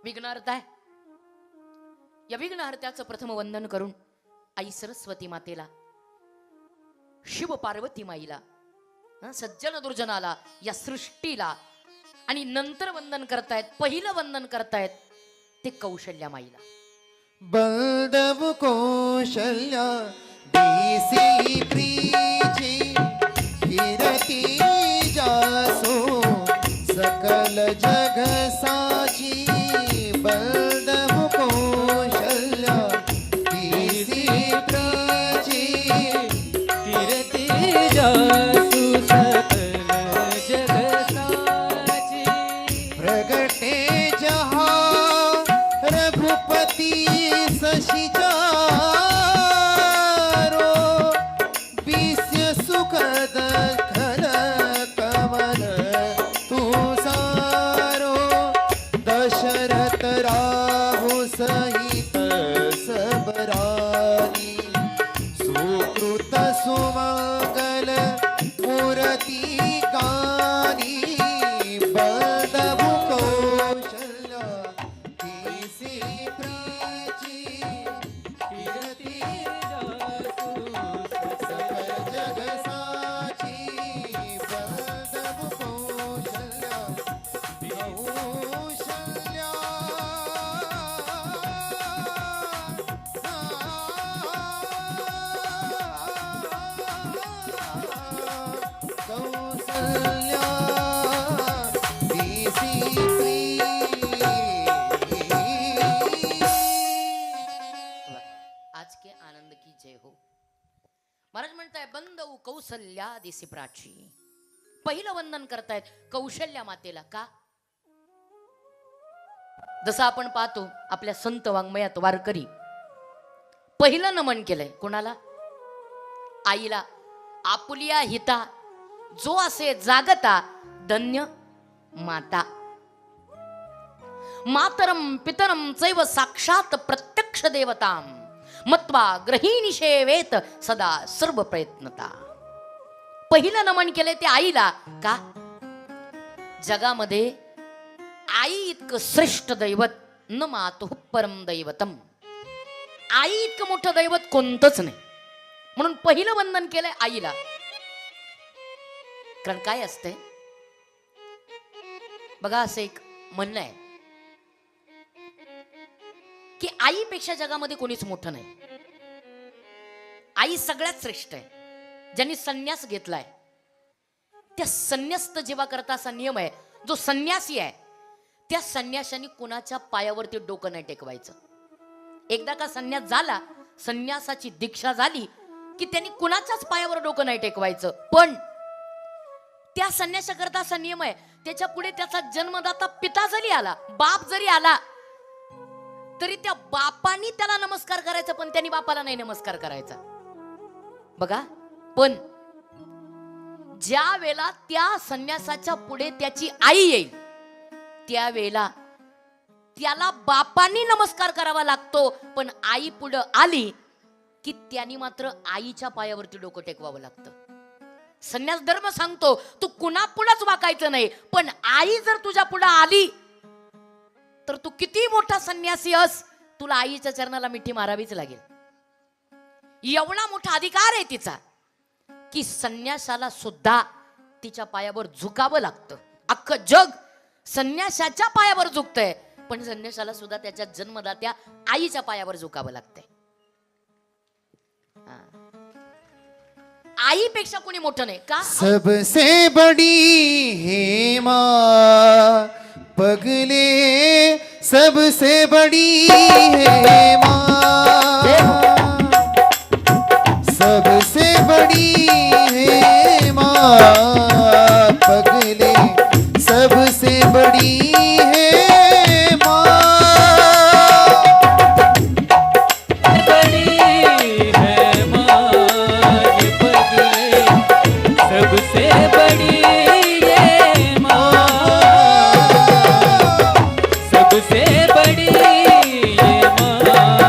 विघ्नहर्ता आहे. या विघ्नहर्त्याचं प्रथम वंदन करून आई सरस्वती मातेला, शिव पार्वती माईला, सज्जन दुर्जनाला, या सृष्टीला, आणि नंतर वंदन करतायत, पहिलं वंदन करतायत ते कौशल्या माईला. बलदेव कौशल्या देसी प्रीची कीर्ती जासो सकल जग साची. बलदेव कौशल्या देसी प्रीची कीर्ती जासु सकल जग साची. प्रगटे जहाँ रघुपति शशि चारो विश्व सुखद खल कमल तू सारो. दशरथ राहु सहित सब रानी सुकृत सुमंगल मूर्ति गानी. बलदेव कौशल्या देसी प्रीची कीर्ती सकल जग साची. बलदेव कौशल्या कौशल्या देसी आज के आनंद की जय हो. महाराज म्हणताय बंदऊ कौसल्या दिसी प्राची. पहिलं वंदन करतायत कौशल्या मातेला. का? जसं आपण पाहतो आपल्या संत वाङ्मयात वारकरी पहिलं नमन केलंय कोणाला? आईला. आपुलिया हिता जो असे जागता धन्य माता. मातरम पितरम चैव साक्षात प्रत्यक्ष देवताम मत्वा ग्रहीणी सेवेत सदा सर्व प्रयत्नता. पहिलं नमन केले ते आईला. का? जगामध्ये आई इतकं श्रेष्ठ दैवत न मातु परम दैवतम. आई इतकं मोठं दैवत कोणतंच नाही, म्हणून पहिलं वंदन केलंय आईला. कारण काय असतंय बघा, असं एक म्हणणं आहे की आईपेक्षा जगामध्ये कोणीच मोठं नाही. आई सगळ्यात श्रेष्ठ आहे. ज्यांनी संन्यास घेतलाय त्या संन्यास्त जेव्हा करता असा नियम आहे, जो संन्यासी आहे त्या संन्याशाने कुणाच्या पायावरती डोकं नाही टेकवायचं. एकदा का संन्यास झाला, संन्यासाची दीक्षा झाली की त्यांनी कुणाच्याच पायावर डोकं नाही टेकवायचं. पण त्या संन्यासाकरता असा नियम आहे, त्याच्या पुढे त्याचा जन्मदाता पिता जरी आला, बाप जरी आला, तरी त्या बापानी त्याला नमस्कार करायचा, पण त्यांनी बापाला नाही नमस्कार करायचा. बघा, पण ज्या वेळेला त्या संन्यासाच्या पुढे त्याची आई येईल त्यावेळेला त्याला बापांनी नमस्कार करावा लागतो. पण आई पुढे आली की त्यांनी मात्र आईच्या पायावरती डोकं टेकवावं लागतं. संन्यास धर्म सांगतो तू कुणा पुढेच वाकायचं नाही, पण आई जर तुझ्या पुढे आली तर तू किती मोठा संन्यासी अस, तुला आईच्या चरणाला मिठी मारावीच लागेल. एवढा मोठा अधिकार आहे तिचा की संन्यासाला सुद्धा तिच्या पायावर झुकावं लागतं. अख्खं जग संन्यासाच्या पायावर झुकतंय, पण संन्यासाला सुद्धा त्याच्या जन्मदात्या आईच्या पायावर झुकावं लागतंय. आईपेक्षा कोणी मोठं नाही. का? सबसे बड़ी है माँ पगले, सबसे बड़ी है माँ, सबसे बड़ी है माँ पगले, सबसे बड़ी है माँ. बड़ी है माँ ये पगले, सबसे बड़ी ये माँ, सबसे बड़ी ये माँ.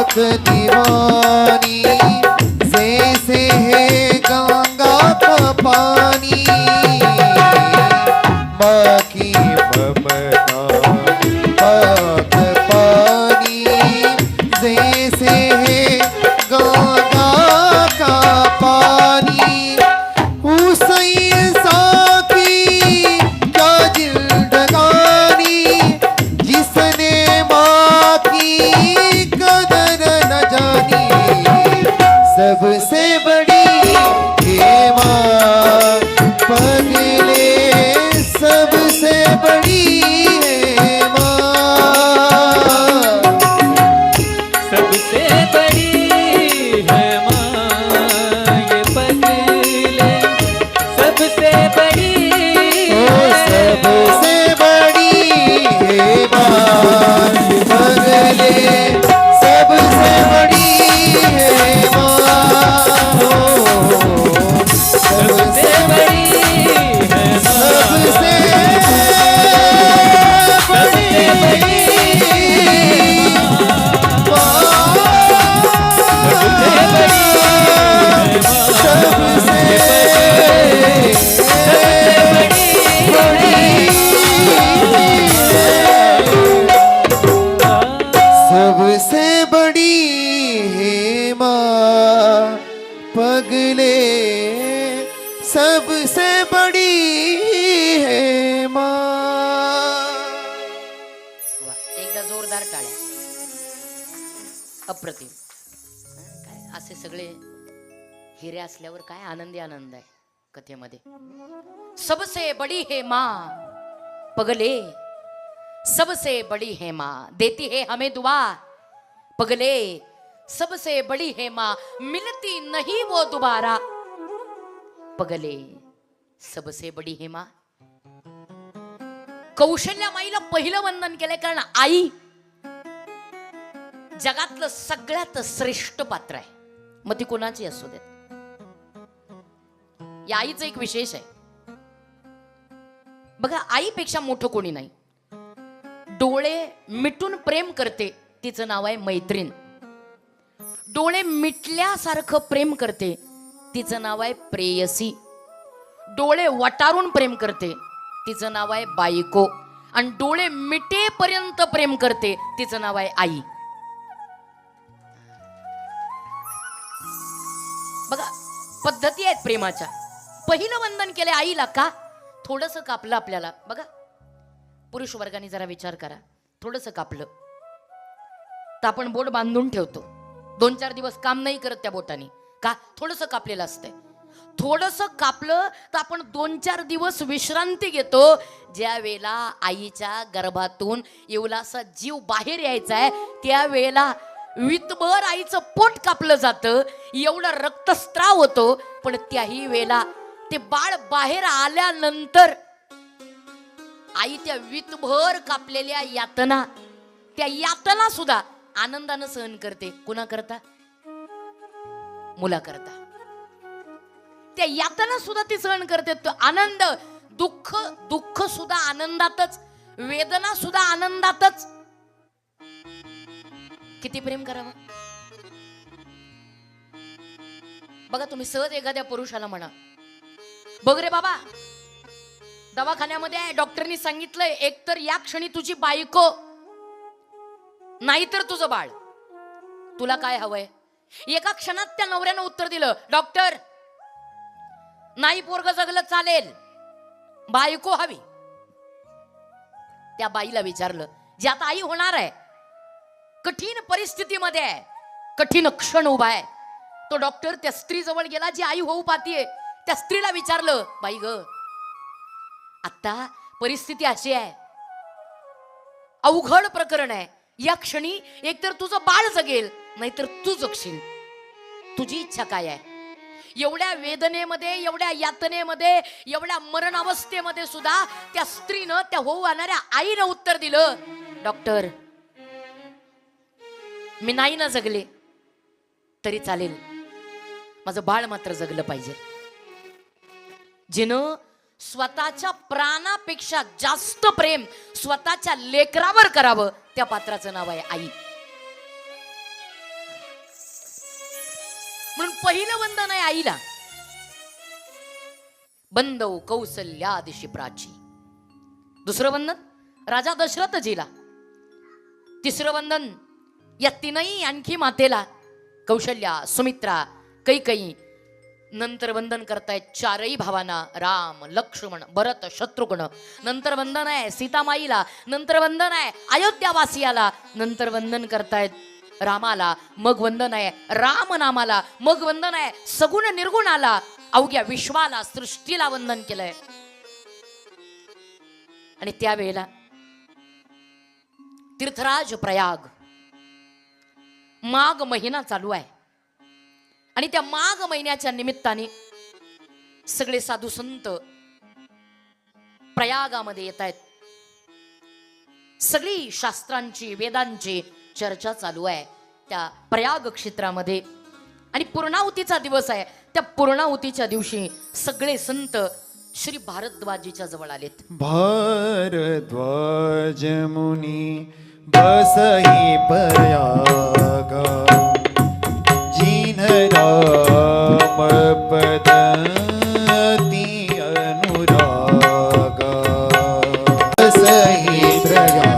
पाक दीवानी जैसे है गंगा का पानी माँ की ममता पाक पानी जैसे है गंगा का पानी उस इंसा की क्या जिंदगानी जिसने माँ की कदर न जानी सबसे बड़ी हे माँ पगले सबसे बड़ी है माँ सबसे बड़ी है माँ ये पगले सबसे बड़ी ओ सबसे बड़ी है माँ पगले सबसे बड़ी है माँ ओ सबसे बड़ी है माँ सबसे बड़ी सबसे बड़ी है माँ पगले सबसे बड़ी है माँ वा, एकदा जोरदार टाळ्या. अप्रतिम. काय असे सगळे हिरे असल्यावर काय आनंदी आनंद आहे कथेमध्ये. सबसे बडी है माँ पगले सबसे बड़ी है माँ देती है हमें दुआ पगले सबसे बड़ी है माँ मिलती नहीं वो दोबारा पगले सबसे बड़ी है माँ. कौशल्या माईला पहिलं वंदन केलंय कारण आई जगातलं सगळ्यात श्रेष्ठ पात्र आहे. मग ती कोणाची असू देत. या आईचं एक विशेष आहे बघा. आईपेक्षा मोठं कोणी नाही. डोळे मिटून प्रेम करते तिचं नाव आहे मैत्रीण. डोळे मिटल्यासारखं प्रेम करते तिचं नाव आहे प्रेयसी. डोळे वटारून प्रेम करते तिचं नाव आहे बायको. आणि डोळे मिटेपर्यंत प्रेम करते तिचं नाव आहे आई. बघा पद्धती आहेत प्रेमाच्या. पहिलं वंदन केलं आईला का थोडस कापलं आपल्याला. बघा पुरुष वर्गाने जरा विचार करा. थोडस कापलं तर आपण बोट बांधून ठेवतो. 2-4 दिवस काम नाही करत त्या बोटाने का थोडस कापलेलं असतंय. थोडस कापलं तर आपण 2-4 दिवस विश्रांती घेतो. ज्या वेळेला आईच्या गर्भातून एवढासा जीव बाहेर यायचा आहे त्यावेळेला वितभर आईचं पोट कापलं जातं. एवढा रक्तस्त्राव होतो. पण त्याही वेळेला ते बाळ बाहेर आल्यानंतर आई त्या वितभर कापलेल्या यातना त्या यातना सुद्धा आनंदानं सहन करते. कुणा करता? मुला करता. त्या यातना सुद्धा ती सहन करते. तो आनंद दुःख दुःख सुद्धा आनंदातच वेदना सुद्धा आनंदातच. किती प्रेम करावं बघा. तुम्ही सहज एखाद्या पुरुषाला म्हणा बघ रे बाबा दवाखान्यामध्ये डॉक्टरनी सांगितलंय एकतर या क्षणी तुझी बायको नाहीतर तुझं बाळ. तुला काय हवंय? एका क्षणात त्या नवऱ्यानं उत्तर दिलं डॉक्टर नाही पोरग जगलं चालेल बायको हवी. त्या बाईला विचारलं जी आता आई होणार आहे कठीण परिस्थितीमध्ये आहे कठीण क्षण उभा आहे. तो डॉक्टर त्या स्त्री जवळ गेला जी आई होऊ पाहतीये. त्या स्त्रीला विचारलं बाई ग आता परिस्थिती अशी आहे अवघड प्रकरण आहे. या क्षणी एकतर तुझं बाळ जगेल नाहीतर तू जगशील. तुझी इच्छा काय आहे? एवढ्या वेदनेमध्ये एवढ्या यातनेमध्ये एवढ्या मरण अवस्थेमध्ये सुद्धा त्या स्त्रीनं त्या होऊ आणणाऱ्या आईनं उत्तर दिलं डॉक्टर मी नाही ना जगले तरी चालेल माझं बाळ मात्र जगलं पाहिजे. जिनं स्वतःच्या प्राणापेक्षा जास्त प्रेम स्वतःच्या लेकरावर करावं त्या पात्राचं नाव आहे आई. पहिलं वंदन आहे आईला, बंदव कौसल्या दिशी प्राची. दुसरं वंदन राजा दशरथजीला. तिसरं वंदन या तीनही आणखी मातेला, कौशल्या, सुमित्रा, कैकेयी. नंतर वंदन करतायत चारही भावांना, राम, लक्ष्मण, भरत, शत्रुघ्न. नंतर वंदन आहे सीतामाईला. नंतर वंदन आहे अयोध्यावासियाला. नंतर वंदन करतायत रामाला. मग वंदन आहे राम नामाला. मग वंदन आहे सगुण निर्गुणाला, अवघ्या विश्वाला, सृष्टीला वंदन केलंय. आणि त्यावेळेला तीर्थराज प्रयाग, माघ महिना चालू आहे. आणि त्या माघ महिन्याच्या निमित्ताने सगळे साधू संत प्रयागामध्ये येत आहेत. सगळी शास्त्रांची, वेदांची चर्चा चालू आहे त्या प्रयाग क्षेत्रामध्ये. आणि पूर्णाहुतीचा दिवस आहे. त्या पूर्णाहुतीच्या दिवशी सगळे संत श्री भारद्वाजीच्या जवळ आलेत. भारद्वाज मुनी बसही प्रयागा, जिन राम पदती अनुरागा. बसही प्रयागा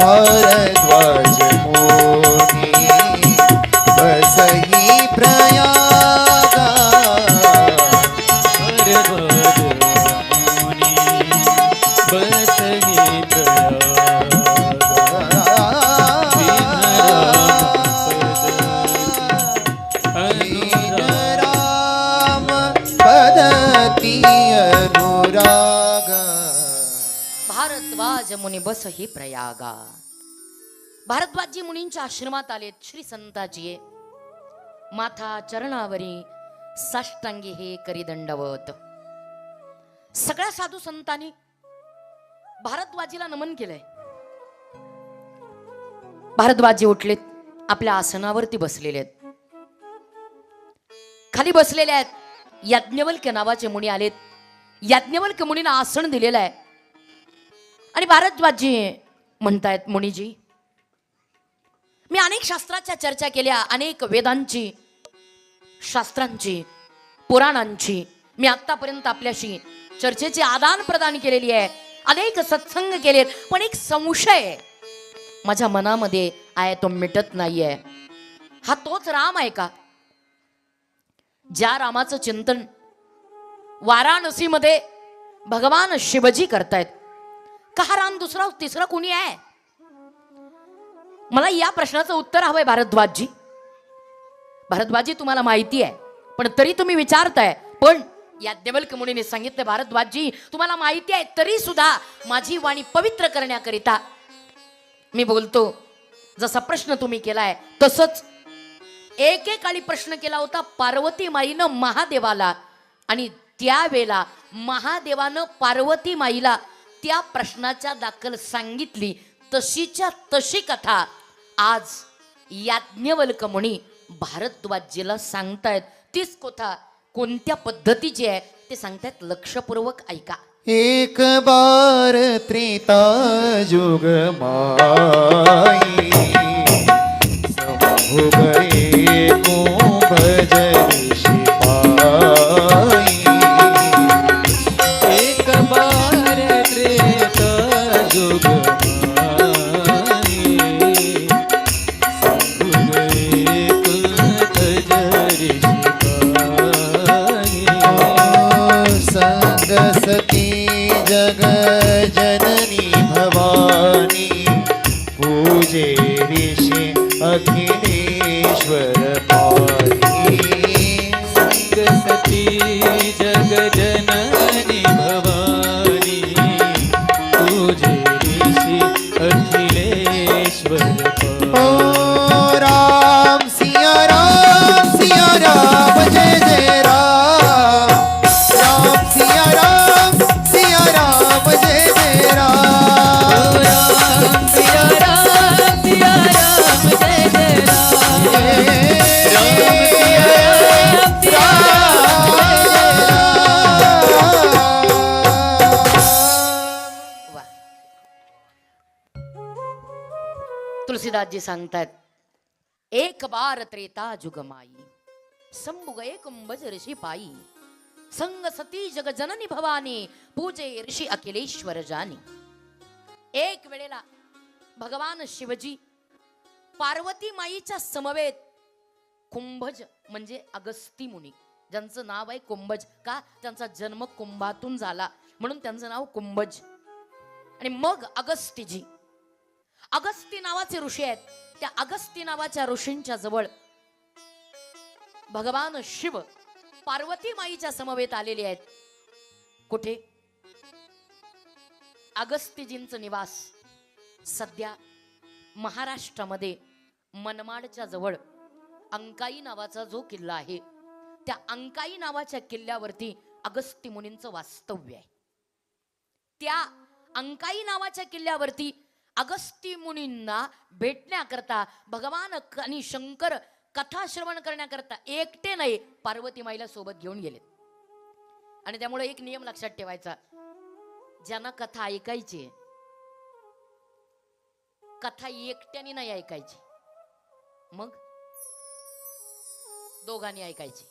भारद्वाज मुनी बसही प्रयागा. भारद्वाज मुनी बस ही प्रयागा. भारद्वाजी मुनींच्या आश्रमात आलेत श्री संताजी. माथा चरणावरी साष्टांगी हे करी दंडवत. सगळ्या साधू संतांनी भारद्वाजीला नमन केलंय. भारद्वाजी उठलेत, आपल्या आसनावरती बसलेले आहेत. खाली बसलेले आहेत याज्ञवल्क्य नावाचे मुनी आलेत. याज्ञवल्क्य मुनींना आसन दिलेलं आहे. आणि भारद्वाजी म्हणतायत, मुनीजी, मी अनेक शास्त्राच्या चर्चा केल्या, अनेक वेदांची, शास्त्रांची, पुराणांची मी आतापर्यंत आपल्याशी चर्चेचे आदान प्रदान केलेली आहे. अनेक सत्संग केलेत. पण एक संशय माझ्या मनामध्ये आहे, तो मिटत नाहीये. हा तोच राम आहे का ज्या रामाचं चिंतन वाराणसीमध्ये भगवान शिवजी करतायत? का हा राम दुसरा तिसरा कोणी आहे? मला या प्रश्नाचं उत्तर हवंय भारद्वाजी. भारद्वाजी, तुम्हाला माहिती आहे पण तरी तुम्ही विचारताय. पण याज्ञवल्क्य मुनीने सांगितलं, भारद्वाजी तुम्हाला माहिती आहे तरी सुद्धा माझी वाणी पवित्र करण्याकरिता मी बोलतो. जसा प्रश्न तुम्ही केलाय तसंच एकेकाळी प्रश्न केला होता पार्वती माईनं महादेवाला. आणि त्यावेळेला महादेवानं पार्वती माईला त्या प्रश्नाच्या दाखल सांगितली. तशीच्या तशी कथा आज याज्ञवल्क्य मुनी भारद्वाजीला सांगतायत. तीच कथा कोणत्या पद्धतीची आहे ते सांगतायत. लक्षपूर्वक ऐका. एक बार त्रेता जुग माई, समूह गए कुंभ जऋषि पाई. एक बार त्रेता जुग माई, सब गए कुंभ जऋषि पाई. संग सती जग जननी भवानी, पूजे ऋषि अखिलेश्वर पाई. संग सती जग जननी भवानी, तुझे ऋषि अखिलेश्वर ओ राम सिया राम जय जय राम. राम सिया राम जय जय राम. सिया राम जय जय वा. तुलसीदासजी सांगतात, एक बार त्रेता जुगमाई संभु गए कुंभज ऋषि पाई संग सती जग जननी भवानी पूजे ऋषी अखिलेश्वर जानी. एक वेळेला भगवान शिवजी पार्वती माईच्या समवेत कुंभज म्हणजे अगस्ती मुनी, ज्यांचं नाव आहे कुंभज, का त्यांचा जन्म कुंभातून झाला म्हणून त्यांचं नाव कुंभज. आणि मग अगस्तीजी, अगस्ती नावाचे ऋषी आहेत, त्या अगस्ती नावाच्या ऋषींच्या जवळ भगवान शिव पार्वती माईच्या समवेत आलेले आहेत. कुठे? अगस्तीजींचं निवास सध्या महाराष्ट्रामध्ये मनमाडच्या जवळ अंकाई नावाचा जो किल्ला आहे, त्या अंकाई नावाच्या किल्ल्यावरती अगस्ती मुनींचं वास्तव्य आहे. त्या अंकाई नावाच्या किल्ल्यावरती अगस्ती मुनींना भेटण्याकरता भगवान आणि शंकर कथा श्रवण करण्याकरता एकटे नाही, पार्वती माईला सोबत घेऊन गेले. आणि त्यामुळे एक नियम लक्षात ठेवायचा, ज्यांना कथा ऐकायची, कथा एकट्याने नाही ऐकायची, मग दोघांनी ऐकायची.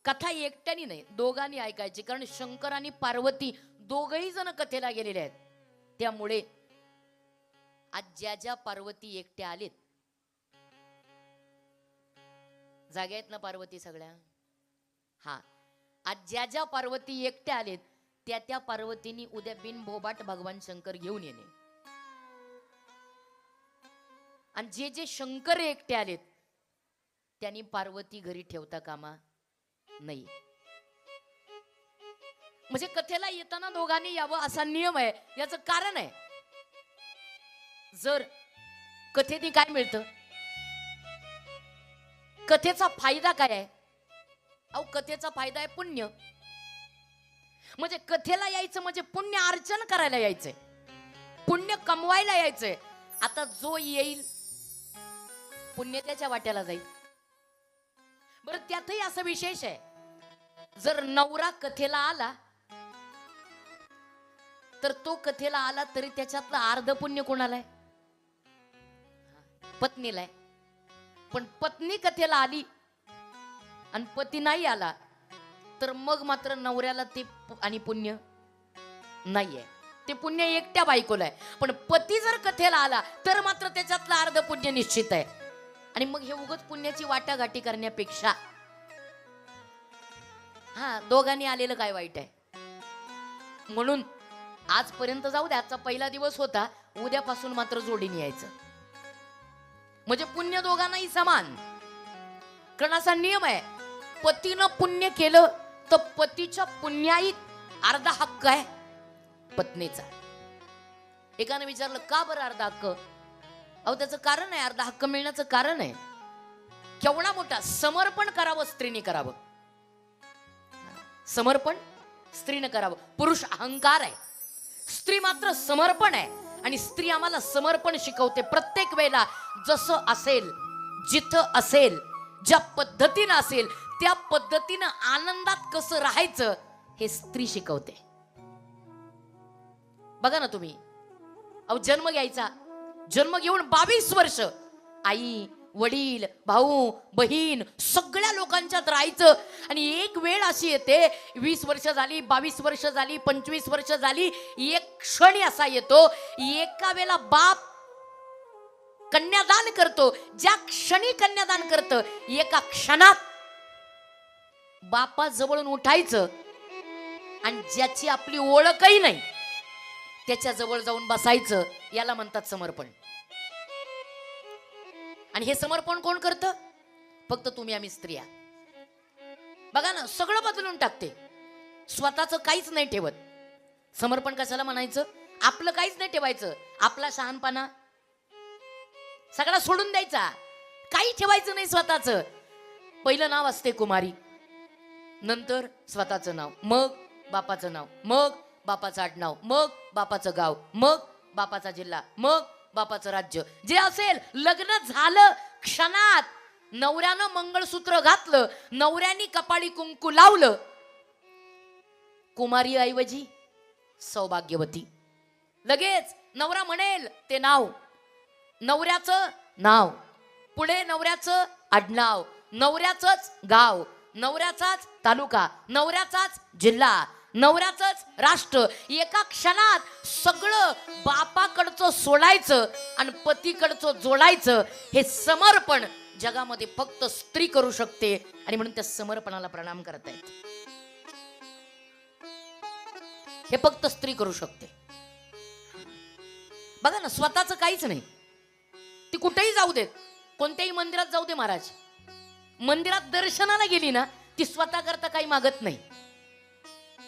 कथा एकट्याने नाही, दोघांनी ऐकायची. कारण शंकर आणि पार्वती दोघही जण कथेला गेलेले आहेत. त्यामुळे आज ज्या ज्या पार्वती एकट्या आलेत, जाग्या आहेत ना पार्वती सगळ्या, हा, आज ज्या ज्या पार्वती एकट्या आलेत त्या त्या पार्वतींनी उद्या बिनभोबाट भगवान शंकर घेऊन येणे. आणि जे जे शंकर एकटे आलेत त्यांनी पार्वती घरी ठेवता कामा नाही. म्हणजे कथेला येताना दोघांनी यावं असा नियम आहे. याचं कारण आहे, जर कथेने काय मिळतं, कथेचा फायदा काय आहे? अहो, कथेचा फायदा आहे पुण्य. म्हणजे कथेला यायचं म्हणजे पुण्य अर्चन करायला यायचंय, पुण्य कमवायला यायचंय. आता जो येईल पुण्य त्याच्या वाट्याला जाईल. बरं, त्यातही असं विशेष आहे, जर नवरा कथेला आला तर तो कथेला आला तरी त्याच्यातलं अर्ध पुण्य कोणाला आहे? पत्नीला आहे. पण पत्नी कथेला आली आणि पती नाही आला तर मग मात्र नवऱ्याला ते आणि पुण्य नाहीये, ते पुण्य एकट्या बायकोला आहे. पण पती जर कथेला आला तर मात्र त्याच्यातलं अर्ध पुण्य निश्चित आहे. आणि मग हे उगाच पुण्याची वाटाघाटी करण्यापेक्षा हा, दोघांनी आलेलं काय वाईट आहे? म्हणून आजपर्यंत जाऊ द्या, आजचा पहिला दिवस होता, उद्यापासून मात्र जोडीने यायचं, म्हणजे पुण्य दोघांनाही समान. कारण असा नियम आहे, पतीनं पुण्य केलं तर पतीच्या पुण्याईत अर्धा हक्क आहे पत्नीचा. एकाने विचारलं, का बरं अर्धा हक्क? अहो, त्याचं कारण आहे, अर्धा हक्क मिळण्याचं कारण आहे, केवढा मोठा समर्पण करावं स्त्रीने करावं. समर्पण स्त्रीने करावं. पुरुष अहंकार आहे, स्त्री मात्र समर्पण आहे. आणि स्त्री आम्हाला समर्पण शिकवते. प्रत्येक वेळेला जसं असेल, जिथं असेल, ज्या पद्धतीनं असेल त्या पद्धतीनं आनंदात कसं राहायचं हे स्त्री शिकवते. बघा ना तुम्ही, अहो, जन्म घ्यायचा, जन्म घेऊन 22 वर्ष आई वडील भाऊ बहीण सगळ्या लोकांच्यात राहायचं. आणि एक वेळ अशी येते, 20 वर्ष झाली, 22 वर्ष झाली, 25 वर्ष झाली, एक क्षण असा येतो, एका वेळेला बाप कन्यादान करतो. ज्या क्षणी कन्यादान करतं, एका क्षणात बापा जवळून उठायचं आणि ज्याची आपली ओळखही नाही त्याच्या जवळ जाऊन बसायचं. याला म्हणतात समर्पण. आणि हे समर्पण कोण करतं? फक्त तुम्ही आम्ही स्त्रिया. बघा ना, सगळं बदलून टाकते, स्वतःच काहीच नाही ठेवत. समर्पण कशाला म्हणायचं? आपलं काहीच नाही ठेवायचं, आपला शहाणपणा सगळा सोडून द्यायचा, काही ठेवायचं नाही स्वतःच. पहिलं नाव असते कुमारी, नंतर स्वतःचं नाव, मग बापाचं नाव, मग बापाचं आडनाव, मग बापाचं गाव, मग बापाचा जिल्हा, मग बापाचं राज्य. जे असेल, लग्न झालं क्षणात, नवऱ्यानं मंगळसूत्र घातलं, नवऱ्यानी कपाळी कुंकू लावलं, कुमारी ऐवजी सौभाग्यवती. लगेच नवरा म्हणेल ते नाव, नवऱ्याचं नाव, पुढे नवऱ्याचं आडनाव, नवऱ्याचंच गाव, नवऱ्याचाच तालुका, नवऱ्याचाच जिल्हा, नवऱ्याचंच राष्ट्र. एका क्षणात सगळं बापाकडचं सोडायचं आणि पतीकडचं जोडायचं. हे समर्पण जगामध्ये फक्त स्त्री करू शकते आणि म्हणून त्या समर्पणाला प्रणाम करतायत. हे फक्त स्त्री करू शकते. बघा ना, स्वतःच काहीच नाही. ती कुठेही जाऊ देत, कोणत्याही मंदिरात जाऊ दे महाराज, मंदिरात दर्शनाला गेली ना, ती स्वतः करता काही मागत नाही.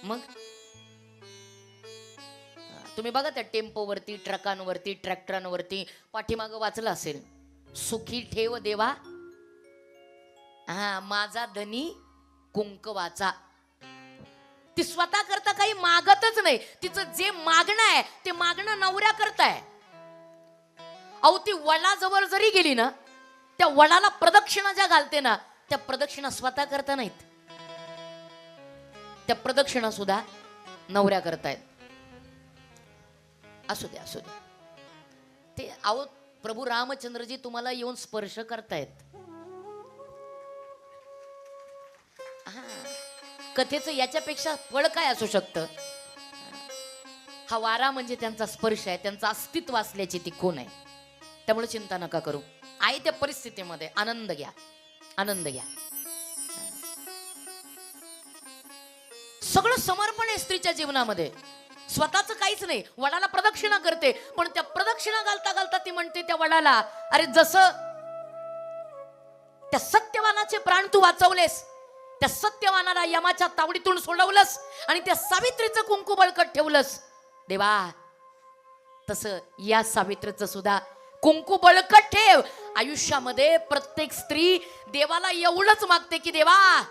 मग तुम्ही बघा त्या टेम्पोवरती, ट्रकांवरती, ट्रॅक्टरांवरती पाठीमागं वाचलं असेल, सुखी ठेव देवा हा माझा धनी कुंकवाचा. ती स्वतः करता काही मागतच नाही. तिचं जे मागणं आहे ते मागणं नवऱ्या करताय. अहो, ती वडाजवळ जरी गेली ना, त्या वडाला प्रदक्षिणा ज्या घालते ना, त्या प्रदक्षिणा स्वतः करता नाहीत, त्या प्रदक्षिणा सुद्धा नवऱ्या करतायत. असू दे असू दे. ते अहो प्रभू रामचंद्रजी तुम्हाला येऊन स्पर्श करतायत. कथेचं याच्यापेक्षा फळ काय असू शकतं? हा वारा म्हणजे त्यांचा स्पर्श आहे, त्यांचं अस्तित्व असल्याची ती खूण आहे. त्यामुळे चिंता नका करू. आहे त्या परिस्थितीमध्ये आनंद घ्या, आनंद घ्या. सगळं समर्पण आहे स्त्रीच्या जीवनामध्ये. स्वतःच काहीच नाही. वडाला प्रदक्षिणा करते, पण त्या प्रदक्षिणा घालता घालता ती म्हणते त्या वडाला, अरे जसं त्या सत्यवानाचे प्राण तू वाचवलेस, त्या सत्यवानाला यमाच्या तावडीतून सोडवलंस आणि त्या सावित्रीचं कुंकू बळकट ठेवलंस देवा, तसं या सावित्रीचं सुद्धा कुंकू बळकट ठेव. आयुष्यामध्ये प्रत्येक स्त्री देवाला एवढंच मागते की देवा,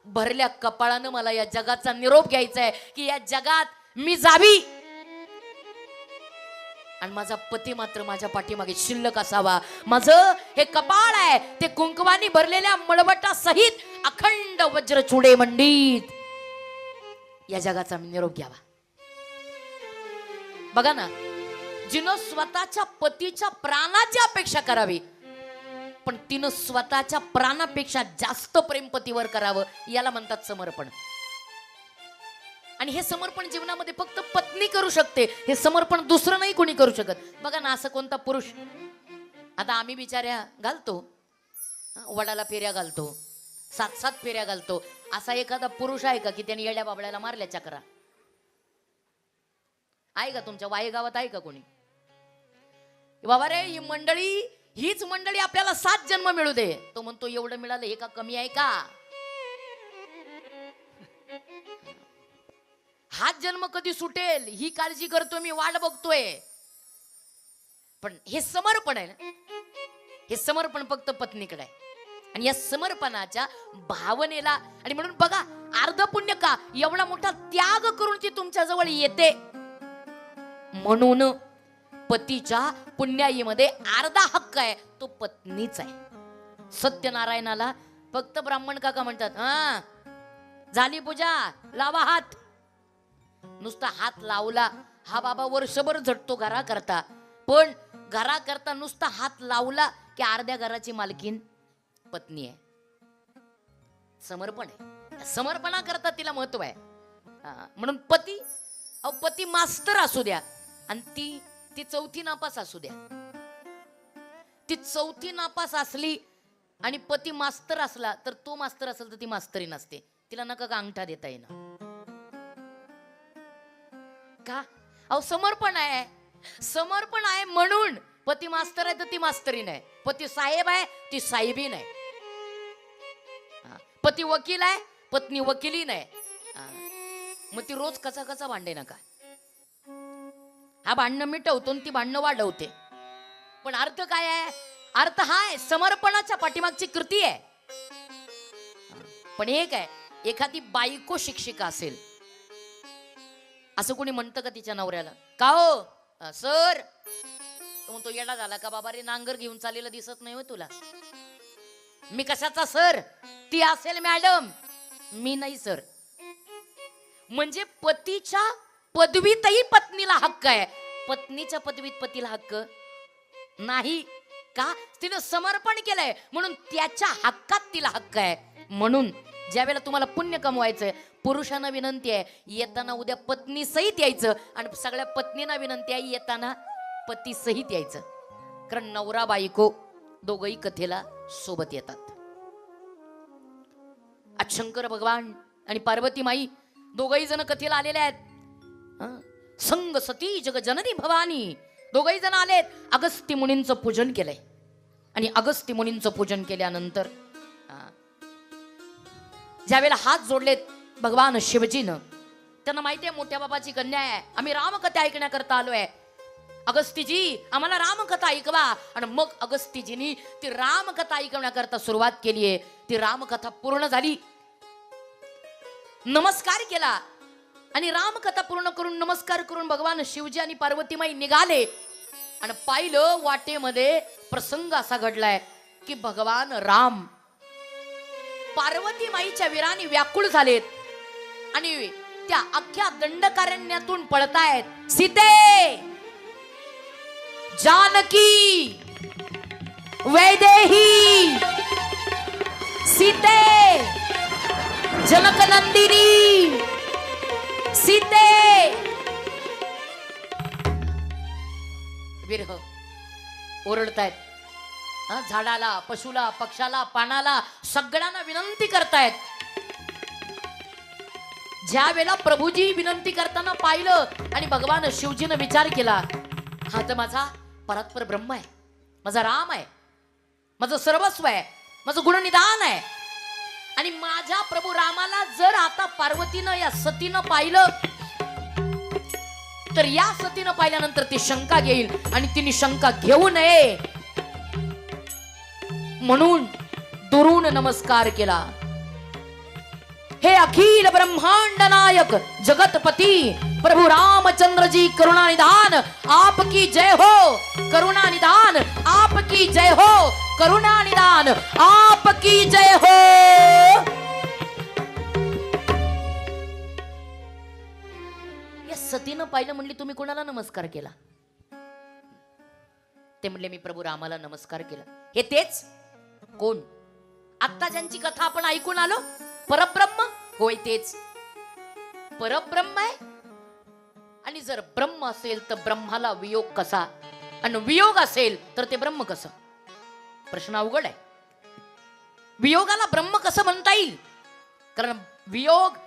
भरल्या कपाळानं मला या जगाचा निरोप घ्यायचा आहे, की या जगात मी जावी आणि माझा पती मात्र माझ्या पाठीमागे शिल्लक असावा. माझं हे कपाळ आहे ते कुंकवानी भरलेल्या मळवटा सहित अखंड वज्र चुडे मंडित या जगाचा मी निरोप घ्यावा. बघा ना, जिनं स्वतःच्या पतीच्या प्राणाची अपेक्षा करावी, पण तिनं स्वतःच्या प्राणापेक्षा जास्त प्रेम पतीवर करावं, याला म्हणतात समर्पण. आणि हे समर्पण जीवनामध्ये फक्त पत्नी करू शकते. हे समर्पण दुसरं नाही कोणी करू शकत. बघा ना, असं कोणता पुरुष, आता आम्ही बिचाऱ्या घालतो, वडाला फेऱ्या घालतो, 7-7 फेऱ्या घालतो. असा एखादा पुरुष आहे का की त्याने येड्या बाबड्याला मारल्या चक्रा? आहे का तुमच्या वाई गावात? आहे का कोणी? बाबा रे, ही मंडळी, हीच मंडळी आपल्याला 7 जन्म मिळू दे. तो म्हणतो एवढं मिळालं हे का कमी आहे का? हाच जन्म कधी सुटेल ही काळजी करतो मी, वाट बघतोय. पण हे समर्पण आहे ना, हे समर्पण फक्त पत्नीकडे आहे. आणि या समर्पणाच्या भावनेला, आणि म्हणून बघा, अर्ध पुण्य का, एवढा मोठा त्याग करून ती तुमच्या जवळ येते. म्हणून पतीच्या पुण्याईमध्ये अर्धा हक्क आहे, तो पत्नीच आहे. सत्यनारायणाला फक्त ब्राह्मण काका म्हणतात, हा झाली पूजा, लावा हात. नुसता हात लावला, हा बाबा वर्षभर झटतो घरा करता, पण घरा करता नुसता हात लावला की अर्ध्या घराची मालकीन पत्नी आहे. समर्पण आहे, समर्पणा करता तिला महत्व आहे. म्हणून पती, अहो पती मास्तर असू द्या आणि ती 4थी नापास असू द्या, ती 4थी नापास असली आणि पती मास्तर असला तर तो मास्तर असेल तर ती मास्तरी नसते. तिला नका का अंगठा देता येणं का? अहो समर्पण आहे, समर्पण आहे म्हणून. पती मास्तर आहे तर ती मास्तरी नाही, पती साहेब आहे ती साहेबी नाही, पती वकील आहे पत्नी वकिली नाही. मग ती रोज कसा कसा भांडे नका, हा भांडणं मिटवतो ती भांडणं वाढवते. पण अर्थ काय आहे? अर्थ हा आहे, समर्पणाच्या पाठीमागची कृती आहे. पण एक आहे, एखादी बायको शिक्षिका असेल, असं कोणी म्हणतं का तिच्या नवऱ्याला, का हो सर, तो म्हणतो येडा झाला का बाबा रे, नांगर घेऊन चाललेला दिसत नाही हो तुला? मी कशाचा सर? ती असेल मॅडम, मी नाही सर. म्हणजे पतीच्या पदवीतही पत्नीला हक्क आहे, पत्नीच्या पदवीत पतीला हक्क नाही का? तिनं समर्पण केलंय म्हणून त्याच्या हक्कात तिला हक्क आहे. म्हणून ज्या वेळेला तुम्हाला पुण्य कमवायचंय, पुरुषांना विनंती आहे येताना उद्या पत्नी सहित यायचं, आणि सगळ्या पत्नींना विनंती आहे येताना पती सहित यायचं. कारण नवरा बायको दोघही कथेला सोबत येतात. आज शंकर भगवान आणि पार्वती माई दोघही जण कथेला आलेले आहेत. हं? संग सती जग जननी भवानी दोघही जण आलेत. अगस्त्य मुनींचं पूजन केलंय आणि अगस्त्य मुनींचं पूजन केल्यानंतर ज्यावेळेला हात जोडलेत भगवान शिवजीनं, त्यांना माहिती आहे मोठ्या बाबाची कन्या आहे, आम्ही रामकथा ऐकण्याकरता आलोय. अगस्त्यजी आम्हाला रामकथा ऐकवा. आणि मग अगस्त्यजींनी ती रामकथा ऐकवण्याकरता सुरुवात केली आहे. ती रामकथा पूर्ण झाली, नमस्कार केला आणि रामकथा पूर्ण करून नमस्कार करून भगवान शिवजी आणि पार्वतीमाई निघाले. आणि पाहिलं वाटेमध्ये प्रसंग असा घडलाय की भगवान राम पार्वतीमाईच्या वीराने व्याकुळ झालेत आणि त्या अख्ख्या दंडकारण्यातून पळतायत. सीते, जानकी, वैदेही, सीते, जनकनंदिनी, सीते. विरह ओरडतायत. झाडाला, पशुला, पक्षाला, पानाला सगळ्यांना विनंती करतायत. ज्या वेळेला प्रभूजी विनंती करताना पाहिलं आणि भगवान शिवजीनं विचार केला, हा तर माझा परात्पर ब्रह्म आहे, माझा राम आहे, माझं सर्वस्व आहे, माझं गुणनिधान आहे. आणि माझ्या प्रभू रामाला जर आता पार्वतीनं या सतीनं पाहिलं तर या सतीनं पाहिल्यानंतर ती शंका घेईल आणि तिने शंका घेऊ नये म्हणून दुरून नमस्कार केला. हे अखिल ब्रह्मांड नायक जगतपती प्रभु रामचंद्र जी करुणा निधान आपकी जय हो, करुणा निधान आपकी जय हो, करुणा निधान आपकी जय हो. या सतीनं पाहिलं, म्हणली तुम्ही कोणाला नमस्कार केला? ते म्हणले मी प्रभू रामाला नमस्कार केला. हे तेच कोण? आता ज्यांची कथा आपण ऐकून आलो, परब्रह्म. होय तेच परब्रह्म आहे. आणि जर ब्रह्म असेल तर ब्रह्माला वियोग कसा, आणि वियोग असेल तर ते ब्रह्म कसं? प्रश्न अवघड आहे. वियोगाला ब्रह्म कसं म्हणता येईल? कारण वियोग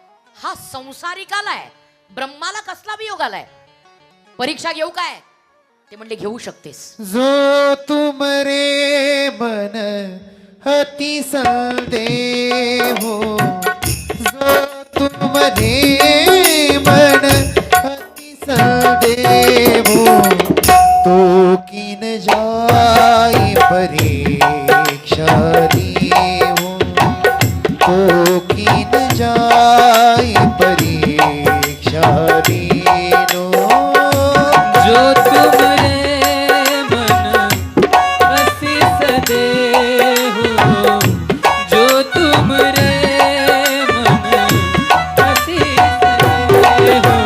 हा संसारिकाला आहे, ब्रह्माला कसला वियोग आलाय? परीक्षा घेऊ काय? ते म्हणले घेऊ शकतेस. जो तुम रे मन अति संदेह हो, जो तुम रे मन अति संदेह हो, तो किन जाई परीक्षा देहो, तो किन जाई परीक्षा देनो. जो तुमरे मन असी सदेहो, जो तुमरे मन असी सदेहो,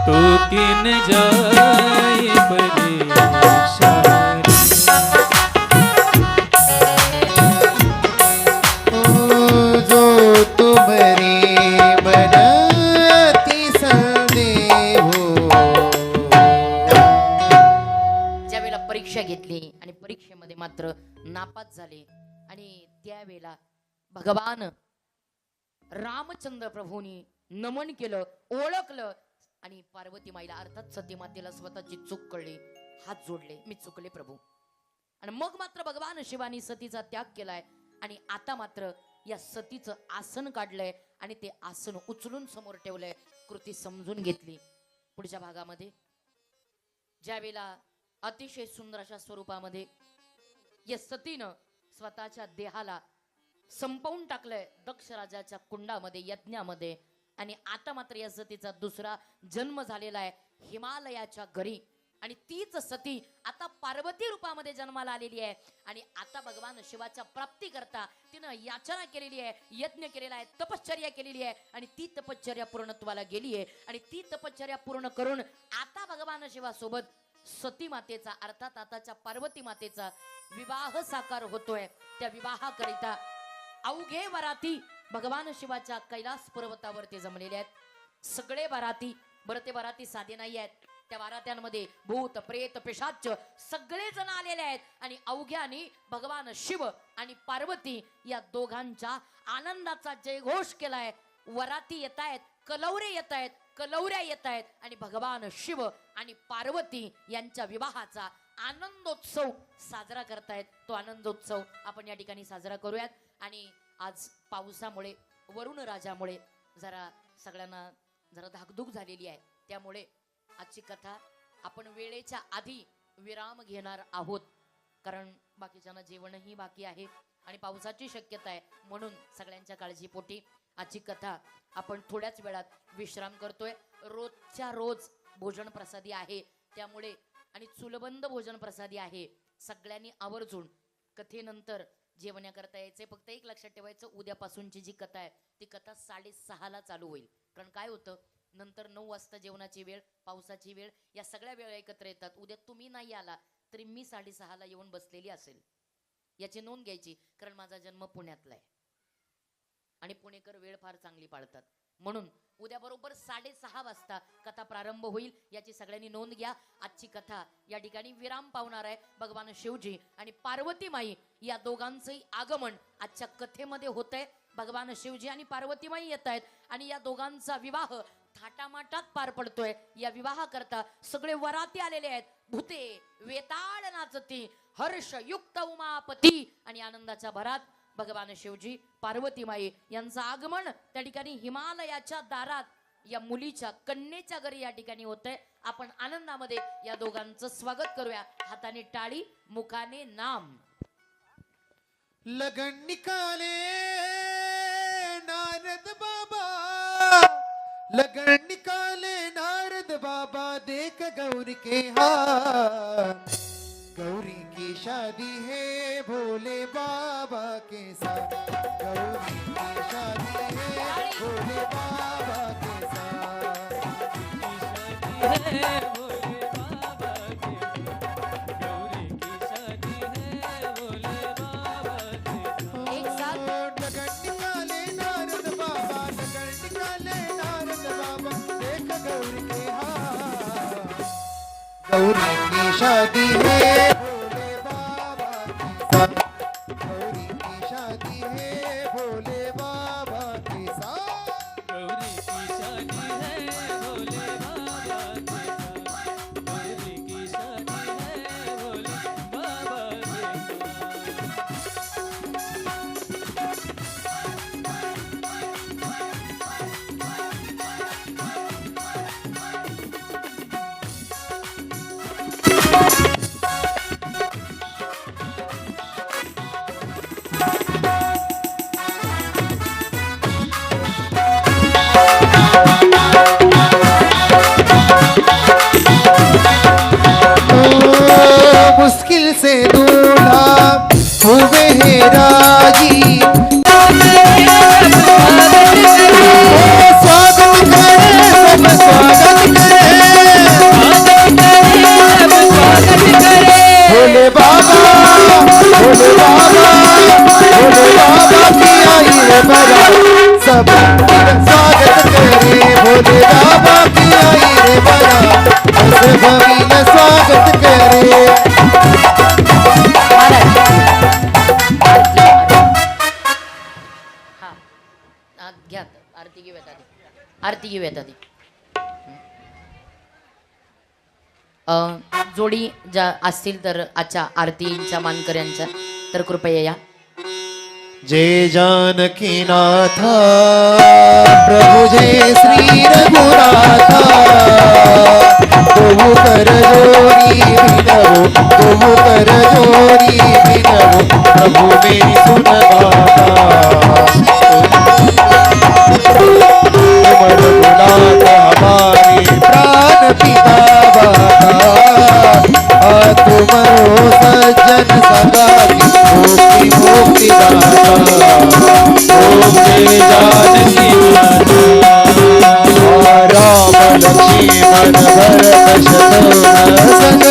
तो किन जाय परीक्षा. जो तुम रे मन अति संदेह हो. ज्यावेळेला परीक्षा घेतली आणि परीक्षेमध्ये मात्र नापास झाले आणि त्यावेळेला भगवान रामचंद्र प्रभूंनी नमन केलं, ओळखलं आणि पार्वती माईला अर्थात सती मातेला स्वतःची चूक कळली, हात जोडले, मी चुकले प्रभू. आणि मग मात्र भगवान शिवानी सतीचा त्याग केलाय आणि आता मात्र या सतीचं आसन काढलंय आणि ते आसन उचलून समोर ठेवलंय. कृती समजून घेतली. पुढच्या भागामध्ये ज्यावेळेला अतिशय सुंदर अशा स्वरूपामध्ये या सतीनं स्वतःच्या देहाला संपवून टाकलंय दक्ष राजाच्या कुंडामध्ये, यज्ञामध्ये. आणि आता मात्र या सतीचा दुसरा जन्म झालेला आहे हिमालयाच्या घरी. आणि तीच सती आता पार्वती रूपामध्ये जन्माला आलेली आहे. आणि आता भगवान शिवाच्या प्राप्ती करता तिनं याचना केलेली आहे, यज्ञ केलेला आहे, तपश्चर्या केलेली आहे. आणि ती तपश्चर्या पूर्णत्वाला गेली आहे. आणि ती तपश्चर्या पूर्ण करून आता भगवान शिवासोबत सती मातेचा अर्थात आताच्या पार्वती मातेचा विवाह साकार होतोय. त्या विवाहाकरिता अवघे वराती भगवान शिवाच्या कैलास पर्वतावरती जमलेले आहेत. सगळे वराती, बरं ते वराती साधे नाही आहेत, त्या वारात्यांमध्ये भूत प्रेत पिशाच सगळे जण आलेले आहेत. आणि अवघ्याने भगवान शिव आणि पार्वती या दोघांच्या आनंदाचा जयघोष केलाय. वराती येत आहेत, कलौरे येत आहेत, कलौऱ्या येत आहेत आणि भगवान शिव आणि पार्वती यांच्या विवाहाचा आनंदोत्सव साजरा करतायत. तो आनंदोत्सव आपण या ठिकाणी साजरा करूयात. आणि आज पावसामुळे, वरुण राजामुळे जरा सगळ्यांना जरा धाकधूक झालेली आहे. त्यामुळे आजची कथा आपण वेळेच्या आधी विराम घेणार आहोत, कारण बाकीच्यांना जेवणही बाकी आहे आणि पावसाची शक्यता आहे. म्हणून सगळ्यांच्या काळजीपोटी आजची कथा आपण थोड्याच वेळात विश्राम करतोय. रोजच्या रोज भोजन प्रसादी आहे, त्यामुळे आणि चुलबंद भोजन प्रसादी आहे. सगळ्यांनी आवर्जून कथेनंतर जेवण्याकरता यायचे. फक्त एक लक्षात ठेवायचं, उद्यापासूनची जी कथा आहे ती कथा 6:30 चालू होईल. कारण काय होतं, नंतर 9 वाजता जेवणाची वेळ, पावसाची वेळ, या सगळ्या वेळा एकत्र येतात. उद्या तुम्ही नाही आला तरी मी 6:30 येऊन बसलेली असेल, याची नोंद घ्यायची. कारण माझा जन्म पुण्यातला आहे आणि पुणेकर वेळ फार चांगली पाळतात. म्हणून उद्या बरोबर 6:30 वाजता कथा प्रारंभ होईल, याची सगळ्यांनी नोंद घ्या. आजची कथा या ठिकाणी विराम पावणार आहे. भगवान शिवजी आणि पार्वती माई या दोघांचंही आगमन आजच्या कथेमध्ये होतंय. भगवान शिवजी आणि पार्वती माई येत आहेत आणि या दोघांचा विवाह थाटामाटात पार पडतोय. या विवाहाकरता सगळे वराती आलेले आहेत. भूते वेताळ नाचती, हर्षयुक्त उमापती आणि आनंदाच्या भरात भगवान शिवजी पार्वती माई यांचं आगमन त्या ठिकाणी हिमालयाच्या दारात या मुलीच्या कन्येच्या घरी या ठिकाणी होतंय. आपण आनंदामध्ये या दोघांचं स्वागत करूया. हाताने टाळी, मुखाने नाम. लगन निकाले नारद बाबा, लगन निकाले नारद बाबा, देख गौरी के हाथ, गौरी की शादी है भोले बाबा के साथ, गौरी की शादी है भोले बाबा के साथ, एक साथ लगन निकाले नारद बाबा, लगन निकाले नारद बाबा, देख गौरी के हाथ, गौरी की शादी है भोले बाबा के साथ, गौरी की शादी है भोले बाबा के साथ. गौरी की शादी है भोले बाबा के साथ, गौरी की शादी है भोले बाबा के साथ. मुश्किल से दूल्हा हुए हैं राजी, स्वागत करे सब स्वागत करे, भोले बाबा भोले बाबा भोले बाबा की आई है बारात, सब स्वागत करे, भोले बाबा की आई है बारात, ऐसे भवीन स्वागत करे. हा घ्या, आरती घेऊयात आधी, आरती घेऊयात आधी. जोडी ज्या असतील तर आजच्या आरतीच्या मानकऱ्यांच्या तर कृपया या. जय जानकी नाथा प्रभु जय श्री रघुनाथा, तुम कर जोरी बिनवो, तुम कर जोरी बिनवो, प्रभु मेरी सुन बाता, तुम रघुनाथ हमारे प्राण पिता बाता, तुमरो सज्जन सदा की मुक्ति मुक्ति दाता, ओम जय जानकी माता, राम लक्ष्मण भरत शत्रुघ्न संग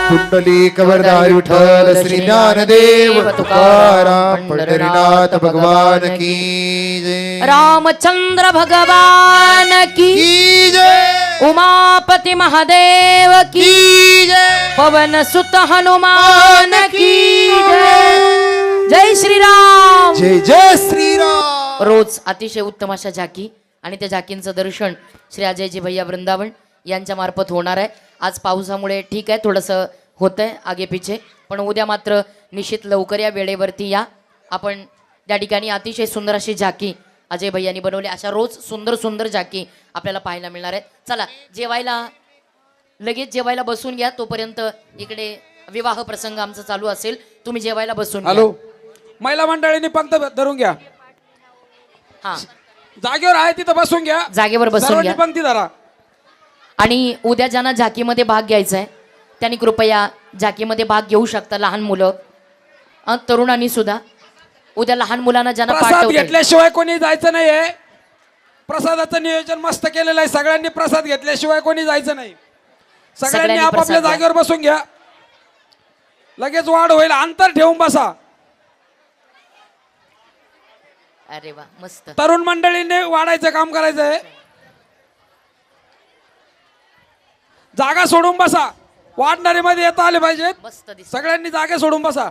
कुंडली कवरदार विठ्ठल श्री ज्ञानदेव तुकाराम पंढरीनाथ भगवान की जय रामचंद्र भगवान की की जय उमापति महादेव की की जय पवन सुत हनुमान की जय जय श्रीराम. जय जय श्रीराम. रोज अतिशय उत्तम अशा झाकी आणि त्या झाकींचं दर्शन श्री अजयजी भैया वृंदावन यांच्या मार्फत होणार आहे. आज पावसामुळे ठीक आहे, थोडंसं होतंय आगे पिछे, पण उद्या मात्र निश्चित लवकर या वेळेवरती या. आपण त्या ठिकाणी अतिशय सुंदर अशी झाकी अजय भैयांनी बनवली. अशा रोज सुंदर सुंदर झाकी आपल्याला पाहायला मिळणार आहेत. चला जेवायला, लगेच जेवायला बसून घ्या. तोपर्यंत इकडे विवाह प्रसंग आमचा चालू असेल. तुम्ही जेवायला बसून घ्या. हॅलो, महिला मंडळींनी पंक्त धरून घ्या. हा, जागेवर आहे तिथं बसून घ्या. जागेवर बसून सर्वांनी घ्या. पंक्ती धरा. आणि उद्या ज्यांना झाकीमध्ये भाग घ्यायचा आहे त्यांनी कृपया झाकीमध्ये भाग घेऊ शकता. लहान मुलं, तरुणांनी सुद्धा. उद्या लहान मुलांना ज्यांना प्रसाद पाठवते घेतल्याशिवाय कोणी जायचं नाहीये. प्रसादाचं नियोजन मस्त केलेलं आहे. सगळ्यांनी प्रसाद घेतल्याशिवाय कोणी जायचं नाही. सगळ्यांनी सगळ्यांनी आपापल्या प्रसाद घ्या. जागेवर बसून घ्या. लगेच वाढ होईल. अंतर ठेवून बसा. अरे वा, मस्त. तरुण मंडळींनी वाढायचं काम करायचंय. जागा सोडून बसा. वाढणारे मध्ये येता आले पाहिजेत. मस्त दिसत. सगळ्यांनी जागा सोडून बसा.